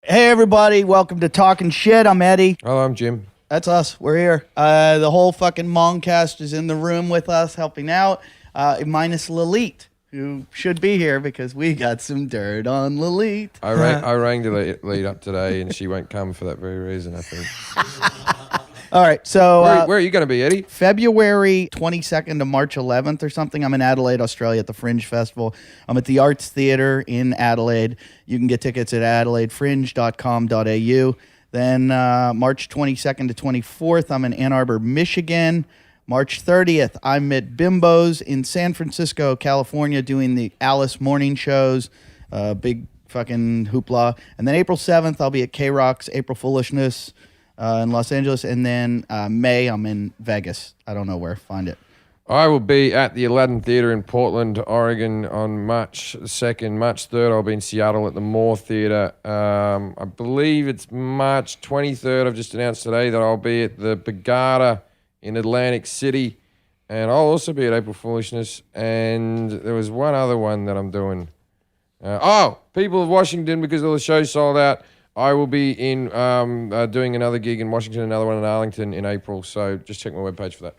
Hey everybody, welcome to Talkin Shit. I'm Eddie. Hello, I'm Jim. That's us. We're here. The whole fucking Mongcast is in the room with us, helping out, minus Lilith, who should be here because we got some dirt on Lilith. I rang the lead up today, and she won't come for that very reason, I think. All right, so Where are you going to be, Eddie? February 22nd to March 11th or something. I'm in Adelaide, Australia at the Fringe Festival. I'm at the Arts Theatre in Adelaide. You can get tickets at adelaidefringe.com.au. Then March 22nd to 24th, I'm in Ann Arbor, Michigan. March 30th, I'm at Bimbo's in San Francisco, California, doing the Alice morning shows. Big fucking hoopla. And then April 7th, I'll be at K-Rock's April Foolishness in Los Angeles. And then May, I'm in Vegas. I don't know where. Find it. I will be at the Aladdin Theatre in Portland, Oregon on March 2nd. March 3rd, I'll be in Seattle at the Moore Theatre. I believe it's March 23rd. I've just announced today that I'll be at the Borgata in Atlantic City. And I'll also be at April Foolishness. And there was one other one that I'm doing. People of Washington, because all the shows sold out. I will be in doing another gig in Washington, another one in Arlington in April. So just check my webpage for that.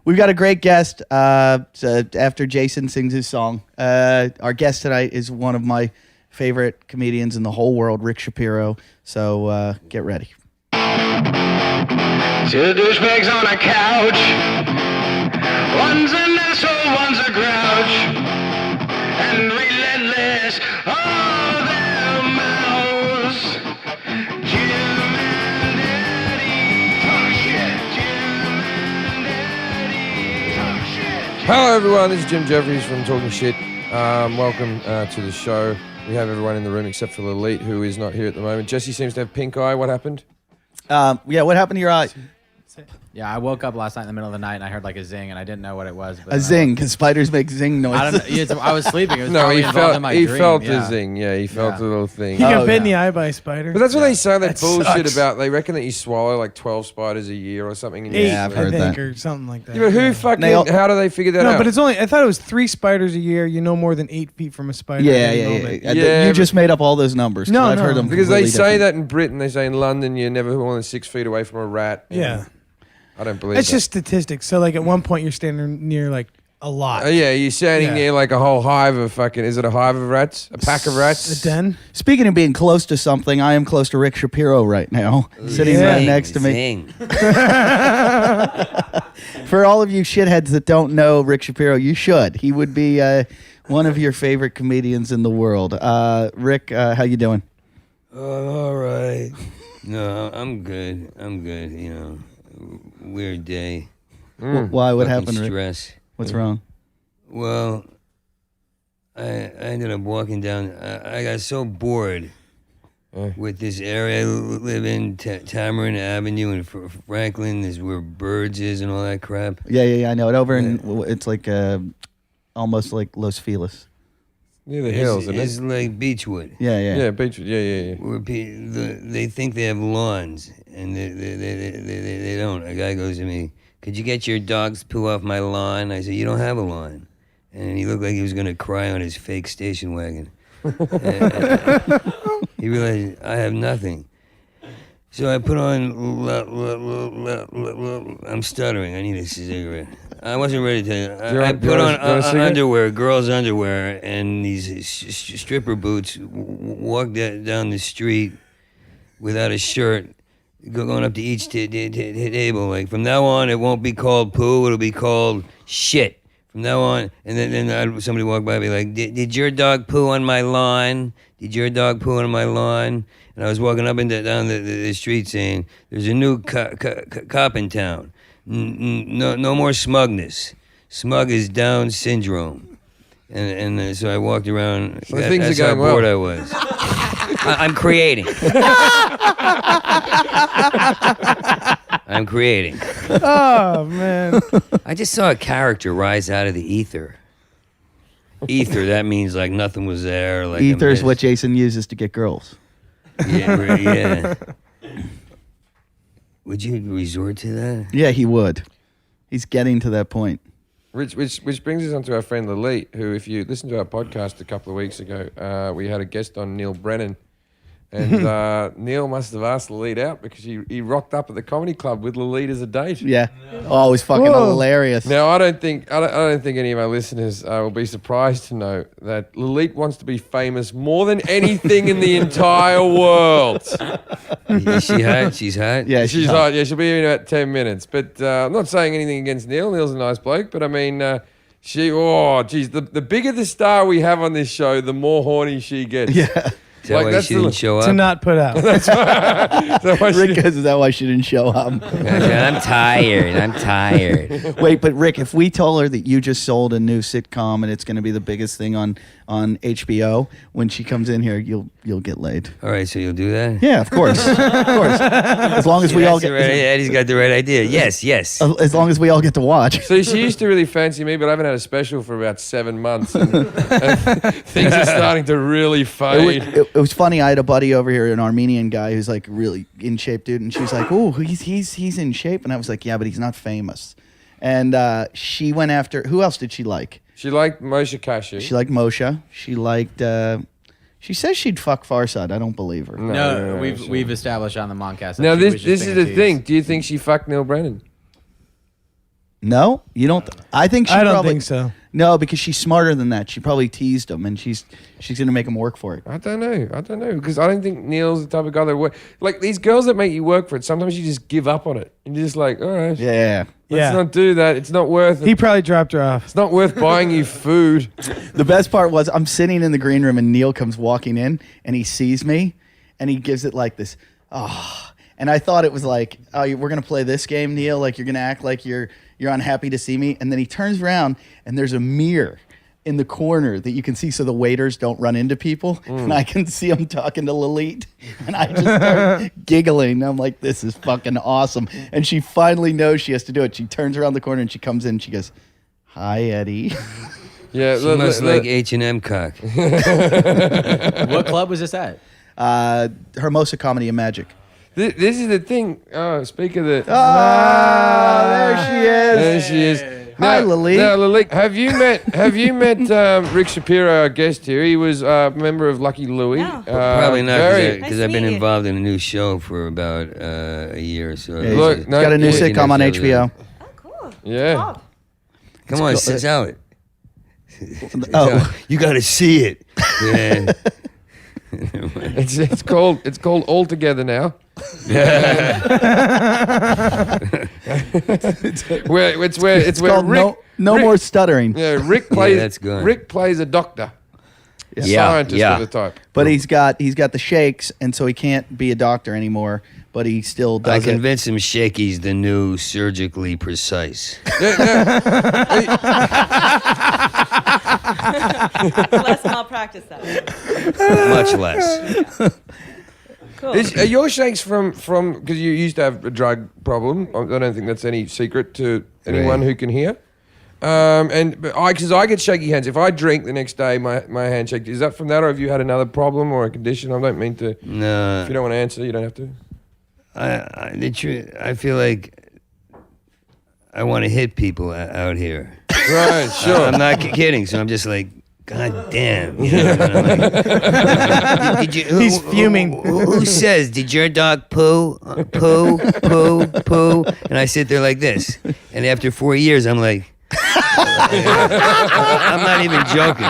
We've got a great guest after Jason sings his song. Our guest tonight is one of my favorite comedians in the whole world, Rick Shapiro. So get ready. Two douchebags on a couch. One's an asshole, one's a grouch. And relentless, all their mouths. Jim and Eddie talk shit. Jim and Eddie talk shit. Hello, everyone. This is Jim Jeffries from Talking Shit. Welcome to the show. We have everyone in the room except for Lilith, who is not here at the moment. Jesse seems to have pink eye. What happened? What happened to your eye? Yeah, I woke up last night in the middle of the night and I heard like a zing and I didn't know what it was. But A zing, because spiders make zing noises. I don't know. Yeah, I was sleeping. It was No, probably he involved in my he dream. felt yeah. a zing. Yeah, he felt a little thing. He got Oh, bit in yeah. the eye by a spider. But that's what they say. That That bullshit sucks. about. They reckon that you swallow like 12 spiders a year or something. And you- Yeah, I've heard I think, that. or something like that. Yeah, but who fucking? They all- how do they figure that out? No, but it's only. I thought it was 3 spiders a year. You know more than 8 feet from a spider. Yeah, at any yeah, moment. yeah. Yeah, You but- just made up all those numbers. 'Cause No, I've no. heard them because they completely say different. that in Britain. They say in London you're never more than 6 feet away from a rat. Yeah. I don't believe It's that. just statistics. So like at one point you're standing near like a lot. Yeah, you're standing Yeah. near like a whole hive of fucking. Is it a hive of rats? A pack of rats? A den. Speaking of being close to something, I am close to Rick Shapiro right now, sitting Yeah. right next to me. Zing. For all of you shitheads that don't know Rick Shapiro, you should. He would be one of your favorite comedians in the world. Rick, how you doing? All right. No, I'm good. You know, weird day. Why? What Fucking happened, Rick? Stress. What's wrong? Well, I ended up walking down. I got so bored with this area I live in, Tamarind Avenue in Franklin. Is where Birds is and all that crap. Yeah. I know it. Over in it's like almost like Los Feliz. Near the hills, isn't It's it? like Beechwood. Yeah. Yeah, Beachwood. Yeah. Where they think they have lawns, and they don't. A guy goes to me, "Could you get your dog's poo off my lawn?" I said, "You don't have a lawn." And he looked like he was going to cry on his fake station wagon. He realized, I have nothing. So I put on, I'm stuttering, I need a cigarette. I wasn't ready to, I put on underwear, girls' underwear, and these stripper boots, walked down the street without a shirt, going up to each table. Like, from now on, it won't be called poo, it'll be called shit. From now on, and then somebody walked by and be like, did your dog poo on my lawn? Did your dog poo on my lawn? And I was walking up and down the street saying, there's a new cop in town. No more smugness. Smug is Down syndrome. And so I walked around. So things That's are going how bored well. I was. I'm creating. I'm creating. Oh man. I just saw a character rise out of the ether. Ether, that means like nothing was there. Like Ether is mist. what Jason uses to get girls. Yeah. Would you resort to that? Yeah, he would. He's getting to that point. Which brings us on to our friend Lilith, who, if you listened to our podcast a couple of weeks ago, we had a guest on, Neil Brennan, And Neil must have asked Lilith out because he rocked up at the comedy club with Lilith as a date. Yeah. Oh, it was fucking hilarious. Now I don't think any of our listeners will be surprised to know that Lilith wants to be famous more than anything in the entire world. Is she hot? She's hot? Yeah, She's hot. Yeah, she'll be here in about 10 minutes. But I'm not saying anything against Neil. Neil's a nice bloke, but I mean, the bigger the star we have on this show, the more horny she gets. Yeah. Is that why she didn't show up? To not put out. Rick goes, is that why she didn't show up? I'm tired. Wait, but Rick, if we told her that you just sold a new sitcom and it's going to be the biggest thing on HBO, when she comes in here, you'll get laid. All right, so you'll do that? Yeah, of course. As long as we all get Eddie's got the right idea. Yes. as long as we all get to watch. So she used to really fancy me, but I haven't had a special for about 7 months. And things are starting to really fade. It was funny. I had a buddy over here, an Armenian guy who's like really in shape dude, and she's like, "Oh, he's in shape," and I was like, "Yeah, but he's not famous." And she went after. Who else did she like? She liked Moshe Kasher. She liked Moshe. She liked. She says she'd fuck Farsad. I don't believe her. No, we've established on the Moncast. Now this is the thing. Do you think she fucked Neil Brennan? No, you don't. I think she. I don't probably, think so. No, because she's smarter than that. She probably teased him, and she's gonna make him work for it. I don't know because I don't think Neil's the type of guy that work like these girls that make you work for it. Sometimes you just give up on it and you're just like, all right, Yeah. let's not do that. It's not worth it. He probably dropped her off. It's not worth buying you food. The best part was I'm sitting in the green room and Neil comes walking in and he sees me and he gives it like this, and I thought it was like, oh, we're gonna play this game, Neil. Like you're gonna act like you're unhappy to see me, and then he turns around and there's a mirror in the corner that you can see so the waiters don't run into people, and I can see him talking to Lilith, and I just start giggling. I'm like, this is fucking awesome. And she finally knows she has to do it. She turns around the corner and she comes in and she goes, "Hi, Eddie." Yeah, She must like H&M cock. What club was this at? Hermosa Comedy and Magic. This is the thing. Oh, speak of the. There she is. There she is. Hi, Lilith. Now, Lilith, have you met Rick Shapiro, our guest here? He was a member of Lucky Louie. No. Probably not, very- because Nice I've been to meet you. involved in a new show for about a year or so. Yeah, Look, he's no, got a new yeah, sitcom on HBO. Oh, cool. Yeah. Bob. Come on, sell it. Oh, You got to see it. Yeah. It's called All Together now. It's where called Rick, no more stuttering. Yeah, Rick plays. that's good. Rick plays a doctor, a Yeah, scientist yeah. of the type. But he's got the shakes, and so he can't be a doctor anymore. But he still I does it. convinced him Shaky's the new surgically precise. Less malpractice then. Much less. Cool. Are your shakes from because you used to have a drug problem? I don't think that's any secret to anyone Right. who can hear. Because I get shaky hands. If I drink the next day, my hand shakes. Is that from that, or have you had another problem or a condition? I don't mean to. If No, you don't want to answer, you don't have to. the truth. I feel like I want to hit people out here. Right, sure. I'm not kidding. So I'm just like, God damn. You know, and I'm like, did you, He's fuming. Who says, did your dog poo? Poo, poo, poo? And I sit there like this. And after 4 years, I'm like, I'm not even joking.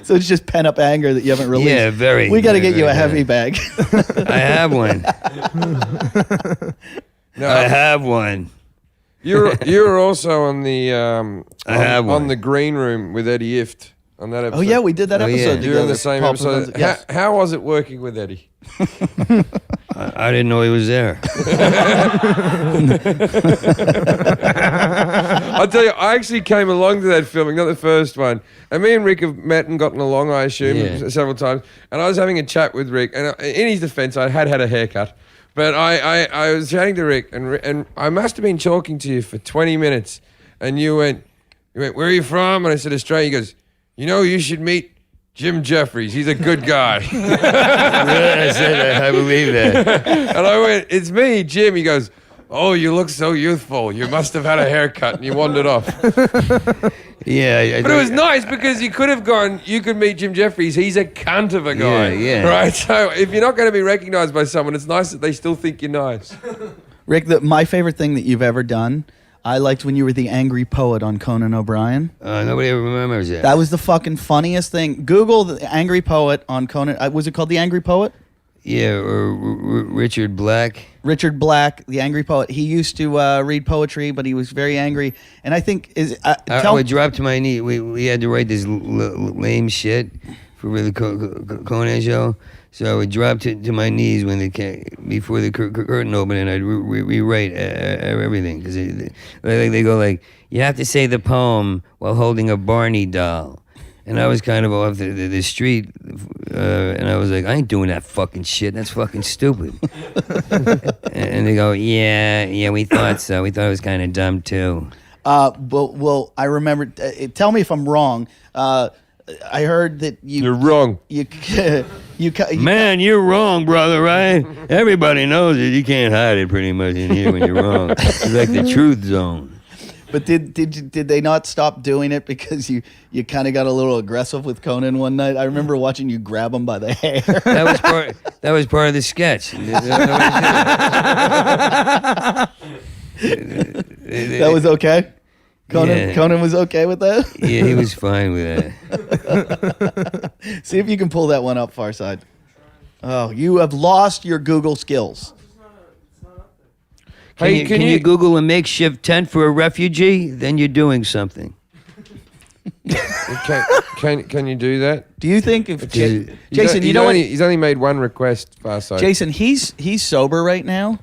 So it's just pent up anger that you haven't released. Yeah, very. We got to get you a very heavy bad. bag. I have one. No, I have one. You're also on the I have on one. the green room with Eddie Ift on that episode. Oh yeah, we did that Oh, yeah. episode. You're in the together. same Paul episode. Provenza- Yes. How was it working with Eddie? I didn't know he was there. I'll tell you, I actually came along to that filming, not the first one. And me and Rick have met and gotten along, I assume, Yeah. several times. And I was having a chat with Rick, and in his defense, I had a haircut. But I was chatting to Rick, and I must have been talking to you for 20 minutes. And you went, where are you from? And I said, Australia. He goes, you should meet Jim Jeffries. He's a good guy. I said, I believe that. And I went, it's me, Jim. He goes, "Oh, you look so youthful. You must have had a haircut," and you wandered off. Yeah, But it was nice because you could have gone. You could meet Jim Jeffries. He's a cunt of a guy. Yeah. Right. So if you're not going to be recognized by someone, it's nice that they still think you're nice. Rick, my favorite thing that you've ever done, I liked when you were the angry poet on Conan O'Brien. Nobody ever remembers that. That was the fucking funniest thing. Google the angry poet on Conan. Was it called the Angry Poet? Yeah, or Richard Black. Richard Black, the angry poet. He used to read poetry, but he was very angry. And I think I would drop to my knee. We had to write this lame shit for the Conan show. So I would drop to my knees when before the curtain opened, and I'd rewrite everything because they go like, you have to say the poem while holding a Barney doll. And I was kind of off the street, and I was like, I ain't doing that fucking shit. That's fucking stupid. And they go, yeah, we thought so. We thought it was kind of dumb, too. Well, I remember. Tell me if I'm wrong. I heard that You're wrong. You Man, you're wrong, brother, right? Everybody knows it. You can't hide it pretty much in here when you're wrong. It's like the truth zone. But did they not stop doing it because you kind of got a little aggressive with Conan one night? I remember watching you grab him by the hair. That was part of the sketch. That was okay? Conan was okay with that? Yeah, he was fine with that. See if you can pull that one up, Far Side. Oh, you have lost your Google skills. Can you Google a makeshift tent for a refugee? Then you're doing something. Can you do that? Do you think if Jason, He's only made one request, Farside. Jason, he's sober right now,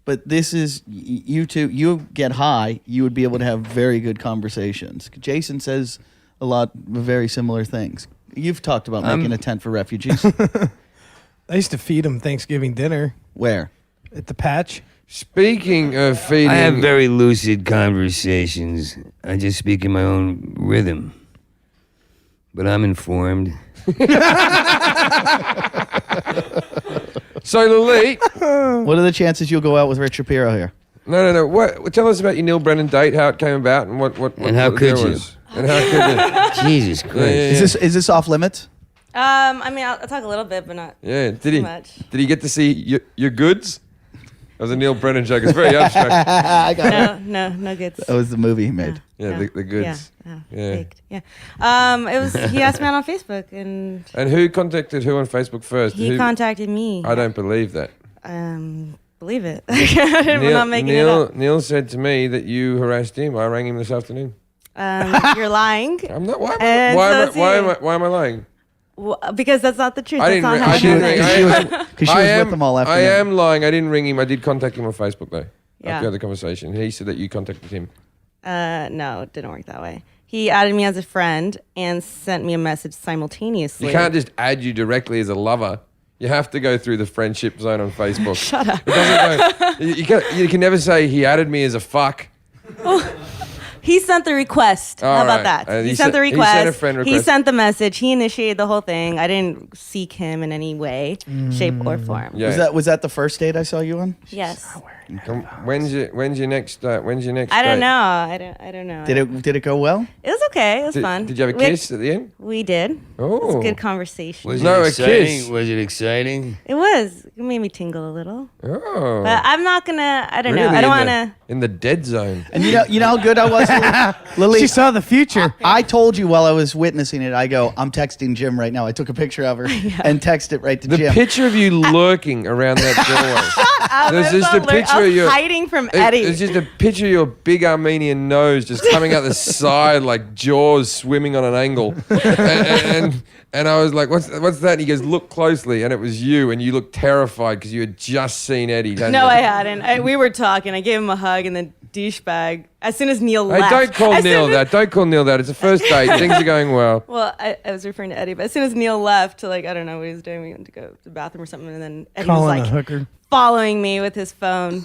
but this is you two. You get high, you would be able to have very good conversations. Jason says a lot of very similar things. You've talked about making a tent for refugees. I used to feed him Thanksgiving dinner Where? at the Patch. Speaking of feeding, I have very lucid conversations. I just speak in my own rhythm. But I'm informed. So Lily, What are the chances you'll go out with Rich Shapiro here? no. What? Tell us about your Neil Brennan date, how it came about, and what And how the could deal you? was. And how could you? Jesus Christ. Yeah. Is this off limits? I mean, I'll talk a little bit, but not Yeah. too much. Did he get to see your goods? That was a Neil Brennan joke. It's very abstract. I got it. No goods. That was the movie he made. Yeah, No. the goods. Yeah. Yeah. Faked. Yeah. It was. He asked me out on Facebook, and And who contacted who on Facebook first? he contacted me. I don't believe that. Believe it. I'm not making it up. Neil said to me that you harassed him. I rang him this afternoon. You're lying. I'm not. Why And so why am I lying? Well, because that's not the truth. I That's didn't. not ring- how I it didn't happened. ring. Because she was with them all I afternoon. am lying. I didn't ring him. I did contact him on Facebook though. Yeah. After the conversation, he said that you contacted him. No, it didn't work that way. He added me as a friend and sent me a message simultaneously. You can't just add you directly as a lover. You have to go through the friendship zone on Facebook. Shut up. It doesn't go, you can never say he added me as a fuck. He sent the request. All How about right. that? He He sent the sent- he request. sent a friend He request. sent the message. He initiated the whole thing. I didn't seek him in any way, shape, or form. Yeah. Was that the first date I saw you on? Yes. When's your next I don't date? know. I don't know. Did it go well? It was okay. It was fun. Did you have a kiss at the end? We did. It was Oh. a good conversation. Was No, it a exciting? kiss. Was it exciting? It was. It made me tingle a little. Oh. But I'm not gonna. I don't know. Really I don't in want the- to. In the dead zone. And you know how good I was, Lily? She saw the future. I told you while I was witnessing it, I go, I'm texting Jim right now. I took a picture of her and texted it right to The Jim. picture of you lurking around that doorway. There's just a picture of you. hiding from Eddie. It's just a picture of your big Armenian nose just coming out the side like Jaws swimming on an angle. And I was like, what's that? And he goes, look closely. And it was you. And you looked terrified because you had just seen Eddie. No, I hadn't. We were talking. I gave him a hug, and then douchebag. As soon as Neil Hey, left. don't call as Neil soon as- that. Don't call Neil that. It's a first date. Things are going well. Well, I was referring to Eddie, but as soon as Neil left, to I don't know what he was doing. We went to go to the bathroom or something, and then Eddie was Calling a like hooker. following me with his phone,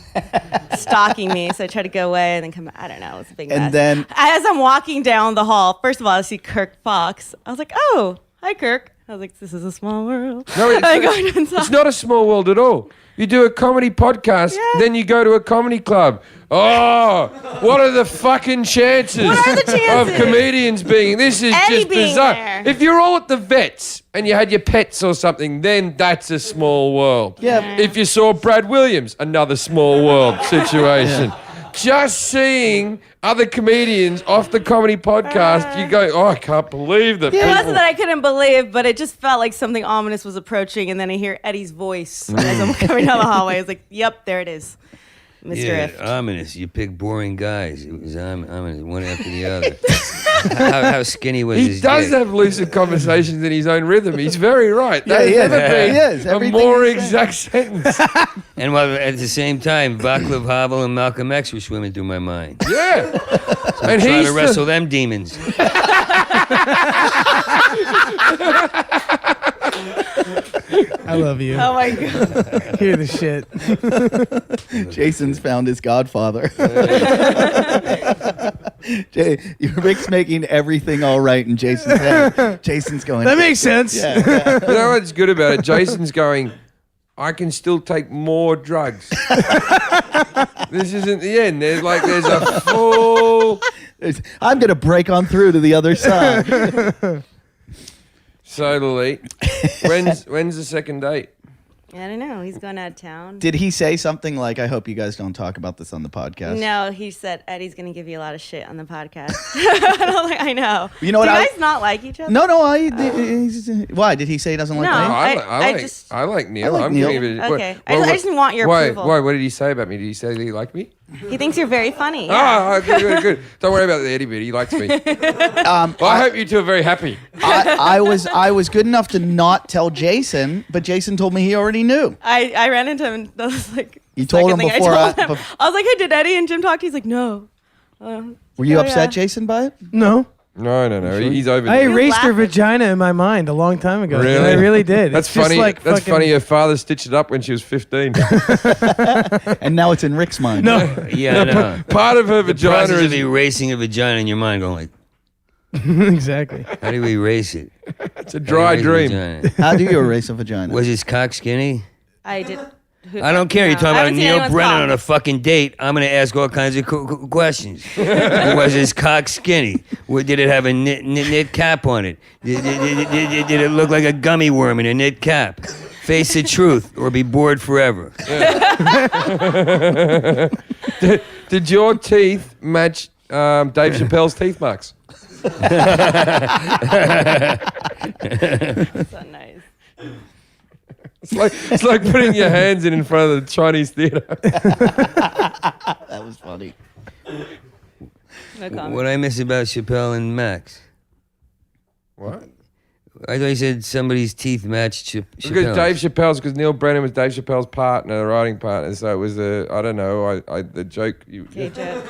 stalking me. So I tried to go away and then come back. I don't know. It was a big mess. And then- as I'm walking down the hall, first of all, I see Kirk Fox. I was like, oh, hi, Kirk. I was like, this is a small world. No, it's not a small world at all. You do a comedy podcast, then you go to a comedy club. Oh, what are the fucking chances, What are the chances? of comedians being? This is Eddie just being bizarre. there. If you're all at the vets and you had your pets or something, then that's a small world. Yeah. If you saw Brad Williams, another small world situation. Just seeing other comedians off the comedy podcast, you go, oh, I can't believe that. It people- wasn't that I couldn't believe, but it just felt like something ominous was approaching, and then I hear Eddie's voice as I'm coming down the hallway. I was like, yep, there it is. Mr. Yeah, Ift. ominous. You pick boring guys. It was ominous, one after the other. how skinny was He his does dick? have lucid conversations in his own rhythm. He's very right. Yeah, That he has is. never been He is. a Everything more he's saying. exact sentence. And while at the same time, Vaclav Havel and Malcolm X were swimming through my mind. Yeah. And Trying he's to wrestle them demons. I love you. Oh my God. Hear the shit. Jason's found his godfather. Rick's making everything all right in Jason's head. Jason's going. That makes sense. Yeah, yeah. You know what's good about it? Jason's going, I can still take more drugs. This isn't the end. There's a full... I'm gonna break on through to the other side. So, Lily, when's the second date? I don't know. He's going out of town. Did he say something like, "I hope you guys don't talk about this on the podcast"? No, he said Eddie's going to give you a lot of shit on the podcast. And I was like, I know. You know what Do you I- guys not like each other? No. Why did he say he doesn't like No. me? I like Neil. I like I'm Neil. giving it- Okay. I just didn't want your approval. Why? What did he say about me? Did he say that he liked me? He thinks you're very funny. Yeah. Oh, good. Don't worry about the Eddie bit. He likes me. I hope you two are very happy. I was good enough to not tell Jason, but Jason told me he already knew. I ran into him and I was like, You told him second thing before I told him. bef- I was like, hey, did Eddie and Jim talk to you? He's like, no. Were you Oh, upset, yeah. Jason, by it? No. No. He's over I there. erased her laughing. vagina in my mind a long time ago. Really? I really did. That's It's just funny. Like That's fucking- funny. Her father stitched it up when she was 15. And now it's in Rick's mind. No. Yeah, I know. Part of her The vagina process is of erasing a vagina in your mind, going like, Exactly. how do we erase it? it's a dry Erase a dream. vagina. How do you erase a vagina? Was his cock skinny? I did. I don't care. You're talking I about haven't seen Neil anyone's Brennan cock. on a fucking date. I'm going to ask all kinds of questions. Was his cock skinny? Did it have a knit cap on it? Did it look like a gummy worm in a knit cap? Face the truth or be bored forever. Did your teeth match Dave Chappelle's teeth marks? So nice. It's like putting your hands in front of the Chinese theater. That was funny. No comment. What I miss about Chappelle and Max? What? I thought you said somebody's teeth matched Because Chappelle's. Dave Chappelle's, because Neil Brennan was Dave Chappelle's partner, the writing partner. So it was I don't know, the joke. Okay, Jeff.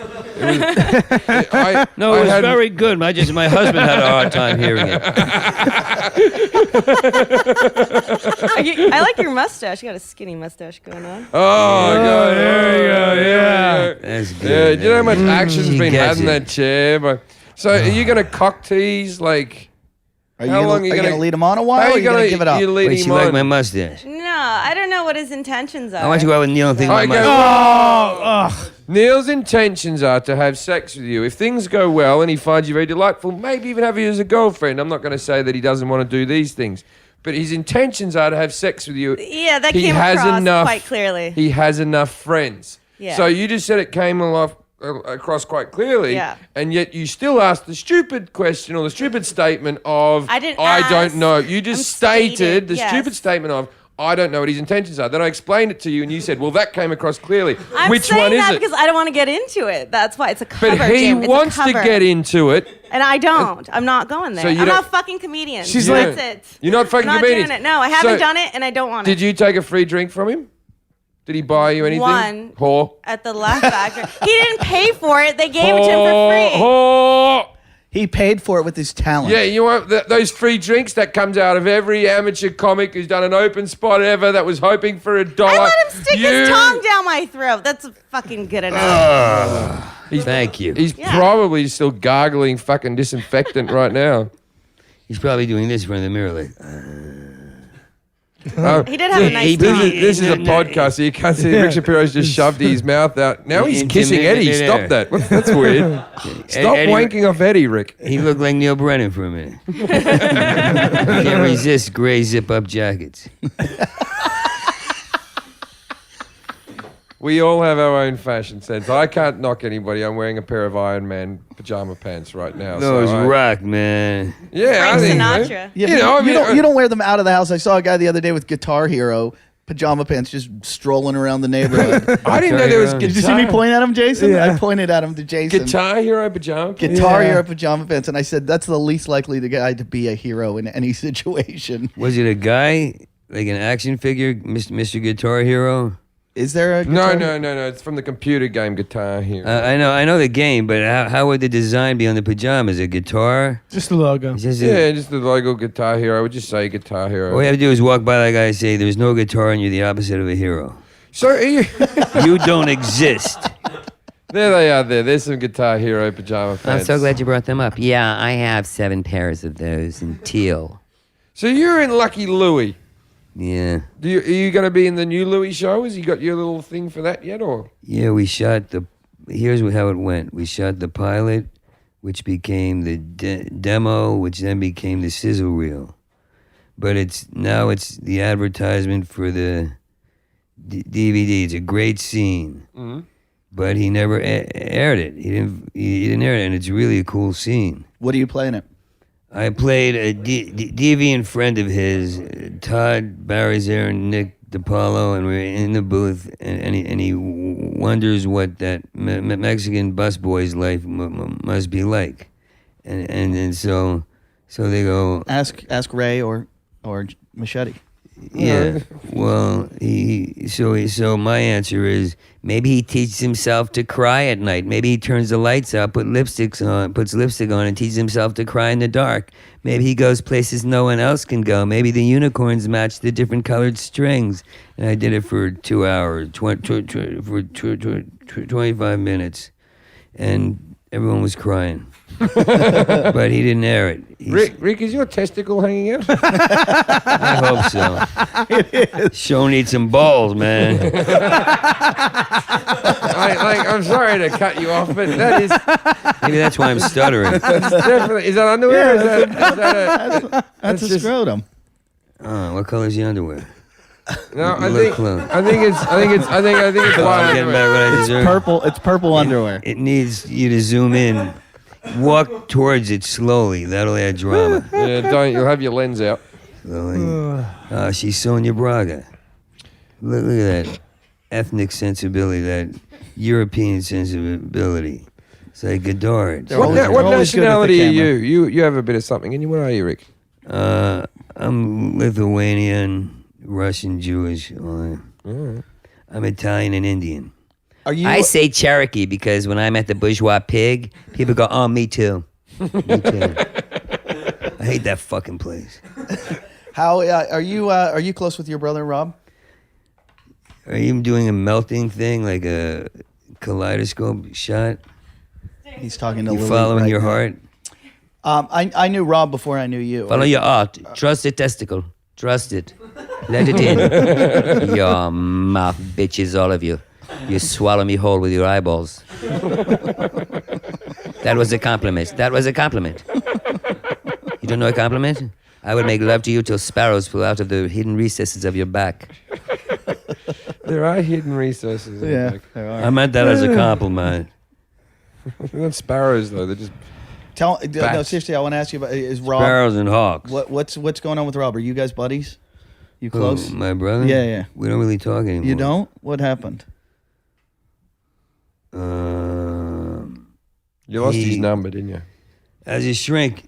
No, it was very good. My husband had a hard time hearing it. I like your mustache. You got a skinny mustache going on. Oh, God, there you go, yeah. That's Yeah, good. do you know how much action's She been gets had in it. that chair? But so are you going to cock tease, like... Are you How long gonna, are you are you gonna- gonna lead him on a How while? Or are are you gonna give it up? you leading Wait, she him liked on? my mustache. No, I don't know what his intentions are. I want you to go out with Neil and think I about go, my Oh, Neil's intentions are to have sex with you. If things go well and he finds you very delightful, maybe even have you as a girlfriend. I'm not going to say that he doesn't want to do these things. But his intentions are to have sex with you. Yeah, that He came has across enough- quite clearly. He has enough friends. Yeah. So you just said it came across quite clearly. Yeah. And yet you still asked the stupid question or the stupid statement of, I didn't don't ask. know. You just stated the yes. stupid statement of, I don't know what his intentions are. Then I explained it to you and you said, well, that came across clearly. I'm Which saying one is that it? because I don't want to get into it. That's why it's a cover. But he Jim. It's a wants to cover. get into it. And I don't. I'm not going there. So you I'm don't- not a fucking comedian. She's That's like- it. You're not fucking I'm not comedians. doing it. No, I haven't So, done it, and I don't want Did it. you take a free drink from him? Did he buy you anything? One. Whore. At the Laugh Factory. He didn't pay for it. They gave it to him for free. Whore. He paid for it with his talent. Yeah, you want those free drinks that comes out of every amateur comic who's done an open spot ever that was hoping for $1. I let him stick his tongue down my throat. That's fucking good enough. Thank you. He's Yeah. probably still gargling fucking disinfectant right now. He's probably doing this in front of the mirror, like. He did have a nice This tongue. is a podcast, so you can't see Rick Shapiro's just shoved his mouth out. Now he's kissing Eddie. Stop that. That's weird. Stop Eddie- wanking off Eddie, Rick. He looked like Neil Brennan for a minute. Can't resist gray zip-up jackets. We all have our own fashion sense. I can't knock anybody. I'm wearing a pair of Iron Man pajama pants right now. Those rock, man. Yeah, Frank I think, Sinatra. Yeah, You know, I mean, you don't wear them out of the house. I saw a guy the other day with Guitar Hero pajama pants just strolling around the neighborhood. I didn't know there was Did guitar. Did you see me point at him, Jason? Yeah. I pointed at him to Jason. Guitar Hero pajama pants? Guitar Yeah. Hero pajama pants, and I said that's the least likely the guy to be a hero in any situation. Was it a guy, like an action figure, Mr. Guitar Hero? Is there a No, guitar? no. It's from the computer game Guitar Hero. I know the game, but how would the design be on the pajamas? A guitar? Just the logo. It's just Yeah, just the logo Guitar Hero. I would just say Guitar Hero. all you have to do is walk by that guy and say, "There's no guitar, and you're the opposite of a hero. So are you, You don't exist." there they are. There's some Guitar Hero pajama pants. I'm so glad you brought them up. Yeah, I have 7 pairs of those in teal. So you're in Lucky Louie. Yeah. Are you going to be in the new Louie show? Has he got your little thing for that yet, or? Yeah, we shot here's how it went. We shot the pilot, which became the demo, which then became the sizzle reel. But it's the advertisement for the DVD. It's a great scene. Mm-hmm. But he never aired it. He didn't air it, and it's really a cool scene. What are you playing it? I played a deviant friend of his, Todd Barry's and Nick DiPaolo, and we're in the booth, and he wonders what that Mexican busboy's life must be like, and so they go, Ask Ray or Machete. yeah. Well, so my answer is maybe he teaches himself to cry at night. Maybe he turns the lights out, puts lipstick on, and teaches himself to cry in the dark. Maybe he goes places no one else can go. Maybe the unicorns match the different colored strings. And I did it for 2 hours, for 25 minutes, and everyone was crying. But he didn't air it. Rick, is your testicle hanging out? I hope so. Show needs some balls, man. I'm sorry to cut you off, but that is Maybe that's why I'm stuttering. definitely. Is that underwear? That's a just- scrotum. Oh, what color's the underwear? No, I Look think close. I think it's I'm white getting back underwear. what I deserve. Purple. It's purple underwear. It needs you to zoom in. Walk towards it slowly. That'll add drama. Yeah, don't. You'll have your lens out. Slowly. She's Sonia Braga. Look at that ethnic sensibility, that European sensibility. It's like Godard. They're always- What they're always good at the nationality are camera. you? You have a bit of something in you. What are you, Rick? I'm Lithuanian, Russian, Jewish. I'm Italian and Indian. Are you? I say Cherokee because when I'm at the Bourgeois Pig, people go, "Oh, me too." Me too. I hate that fucking place. How are you? Are you close with your brother Rob? Are you doing a melting thing, like a kaleidoscope shot? He's talking to You Lily following right your now. heart? I knew Rob before I knew you. Follow your heart. Trust the testicle. Trust it. Let it in. Your mouth, bitches, all of you. You swallow me whole with your eyeballs. That was a compliment. That was a compliment. You don't know a compliment? I would make love to you till sparrows flew out of the hidden recesses of your back. There are hidden recesses. Yeah, Like, there are. I meant that as a compliment. they're not sparrows though. They're just. No, Bats. seriously, I want to ask you about is Rob? Sparrows and hawks. What's going on with Rob? Are you guys buddies? You close? Who, my brother? Yeah, yeah. We don't really talk anymore. You don't? What happened? You lost his He- number, didn't you? As a shrink,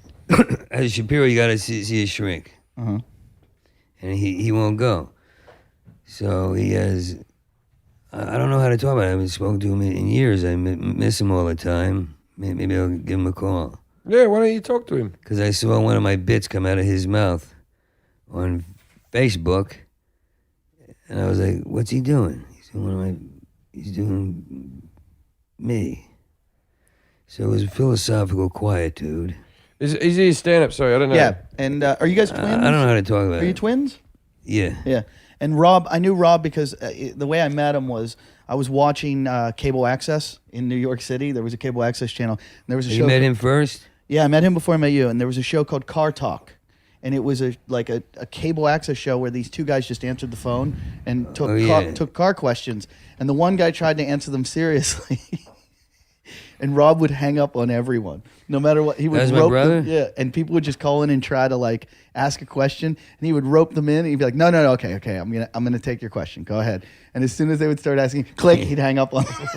as a Shapiro, you got to see a shrink. Uh-huh. And he won't go. So he has, I don't know how to talk about it. I haven't spoken to him in years. I miss him all the time. Maybe I'll give him a call. Yeah. Why don't you talk to him? Because I saw one of my bits come out of his mouth on Facebook. And I was like, what's he doing? He's doing me. So it was a philosophical quietude. Is he a stand-up? Sorry, I don't know. Yeah, and are you guys twins? I don't know how to talk about Are you it. twins? Yeah. Yeah, and Rob, I knew Rob because the way I met him was I was watching cable access in New York City. There was a cable access channel, and there was a show. You met him first? Yeah, I met him before I met you, and there was a show called Car Talk, and it was a cable access show where these two guys just answered the phone and took car questions, and the one guy tried to answer them seriously, and Rob would hang up on everyone, no matter what. He would That was my rope brother? them, yeah, and people would just call in and try to like ask a question, and he would rope them in, and he'd be like, no, okay, I'm gonna take your question, go ahead, and as soon as they would start asking, click, he'd hang up on them.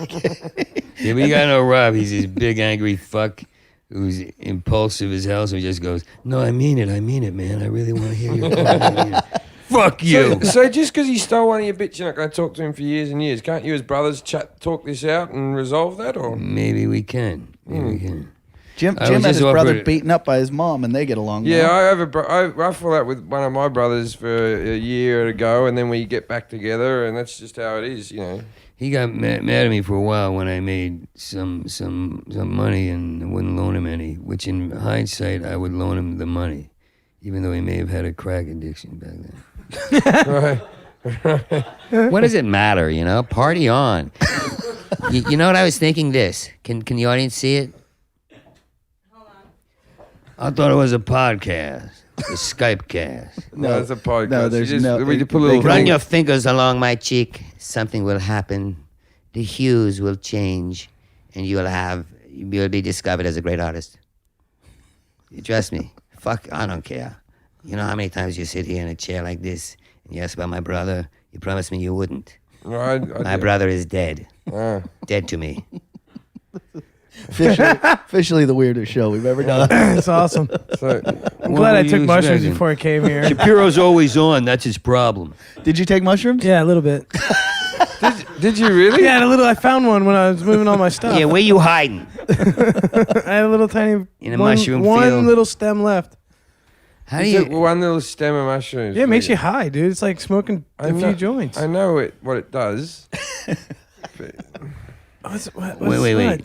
Yeah, but you gotta know Rob. He's this big angry fuck who's impulsive as hell. So he just goes, "No, I mean it, man. I really want to hear your call. I mean it." Fuck you. So just because he stole one of your bits, you're not going to talk to him for years and years. Can't you, as brothers, talk this out and resolve that? Or Maybe we can. Maybe we can. Jim I had was his just brother offered- beaten up by his mom, and they get along. yeah, well. I fall out with one of my brothers for a year ago, and then we get back together, and that's just how it is, you know. He got mad at me for a while when I made some money and I wouldn't loan him any. Which, in hindsight, I would loan him the money, even though he may have had a crack addiction back then. Right. What does it matter, you know? Party on. You know what I was thinking? This. Can the audience see it? I thought it was a podcast, a Skype cast. No, it's a podcast. no, there's You just, no- we just put a they little can- Run thing. your fingers along my cheek. Something will happen. The hues will change, and you'll be discovered as a great artist. You trust me? Fuck, I don't care. You know how many times you sit here in a chair like this and you ask about my brother? You promised me you wouldn't. No, I My brother is dead. Ah. Dead to me. Officially the weirdest show we've ever done. That's awesome. So, I'm glad I were took you mushrooms expecting? before I came here. Shapiro's always on. That's his problem. Did you take mushrooms? Yeah, a little bit. did you really? Yeah, I found one when I was moving all my stuff. Yeah, where you hiding? I had a little tiny In a one mushroom field. little stem left. How do You took you? one little stem of mushrooms. Yeah, it makes you high, dude. It's like smoking a few joints. I know what it does. Wait.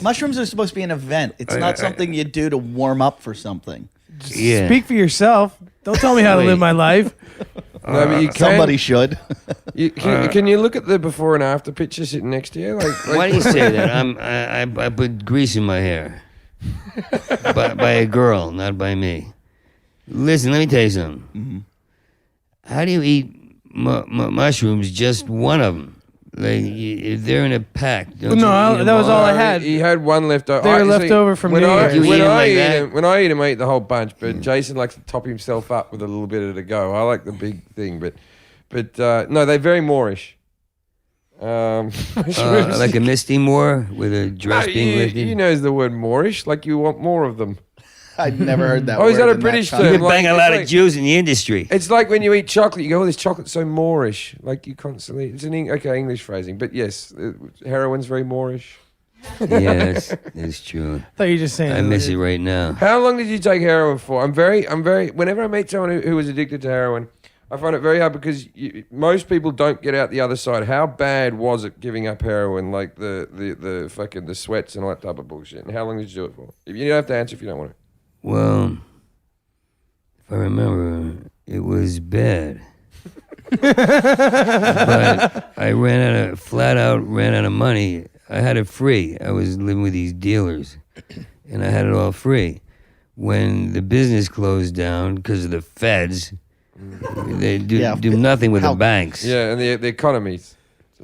Mushrooms are supposed to be an event. It's not something you do to warm up for something. Yeah. Speak for yourself. Don't tell me how to Wait. live my life. No, but you can. Somebody should. Can you look at the before and after picture sitting next to you? Why do you say that? I put grease in my hair. by a girl, not by me. Listen, let me tell you something. Mm-hmm. How do you eat mushrooms? Just one of them. Like if they're in a pack. Don't No, you eat 'em that was all I No, had. He had one left over. They were left over from when New I, Year's. You eat when, 'em I like eat that? him, when I eat him, I eat the whole bunch. But Jason likes to top himself up with a little bit of to go. I like the big thing, but no, they're very Moorish. like a Misty Moore with a dress being lifted. He knows the word Moorish, like you want more of them. I'd never heard that. Oh, is word that a in British context. term? You've been banging a it's lot of like- Jews in the industry. It's like when you eat chocolate, you go, "Oh, this chocolate's so Moorish." Like you constantly. It's an English phrasing, but yes, heroin's very Moorish. Yes, it's true. I thought you were just saying. I miss it right now. How long did you take heroin for? I'm very. Whenever I meet someone who was addicted to heroin, I find it very hard because most people don't get out the other side. How bad was it giving up heroin, like the fucking the sweats and all that type of bullshit? And how long did you do it for? You don't have to answer if you don't want to. Well, if I remember, it was bad. But I flat out ran out of money. I had it free. I was living with these dealers, and I had it all free. When the business closed down because of the feds, they do nothing with the banks. Yeah, and the economies.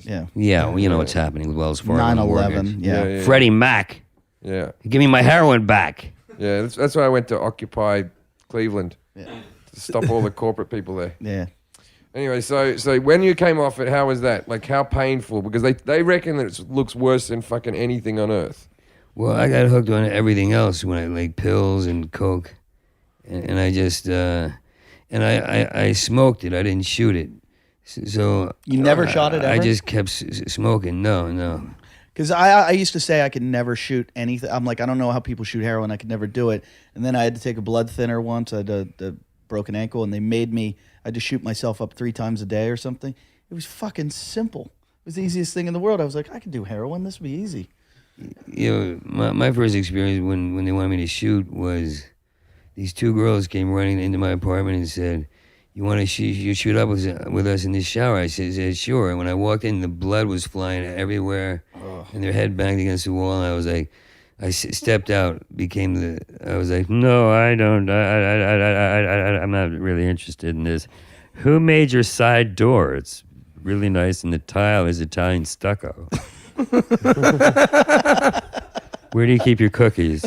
Yeah. Yeah, well, you know what's happening with Wells Fargo. and 9/11. mortgage. Yeah. Freddie Mac, Yeah. give me my heroin back. Yeah, that's why I went to Occupy Cleveland to stop all the corporate people there. Yeah. Anyway, so when you came off it, how was that? Like, how painful? Because they reckon that it looks worse than fucking anything on earth. Well, I got hooked on everything else when I like pills and coke, and I just I smoked it. I didn't shoot it. So You never shot it ever? I just kept smoking. No. Because I used to say I could never shoot anything. I'm like, I don't know how people shoot heroin. I could never do it. And then I had to take a blood thinner once. I had a broken ankle, and they made me, I had to shoot myself up 3 times a day or something. It was fucking simple. It was the easiest thing in the world. I was like, I could do heroin. This would be easy. You know, my first experience when they wanted me to shoot was these two girls came running into my apartment and said, "You want to shoot up with us in this shower?" I said, "Sure." And when I walked in, the blood was flying everywhere, and their head banged against the wall. And I was like, stepped out, I was like, "No, I don't. I'm not really interested in this. Who made your side door? It's really nice, and the tile is Italian stucco. Where do you keep your cookies?"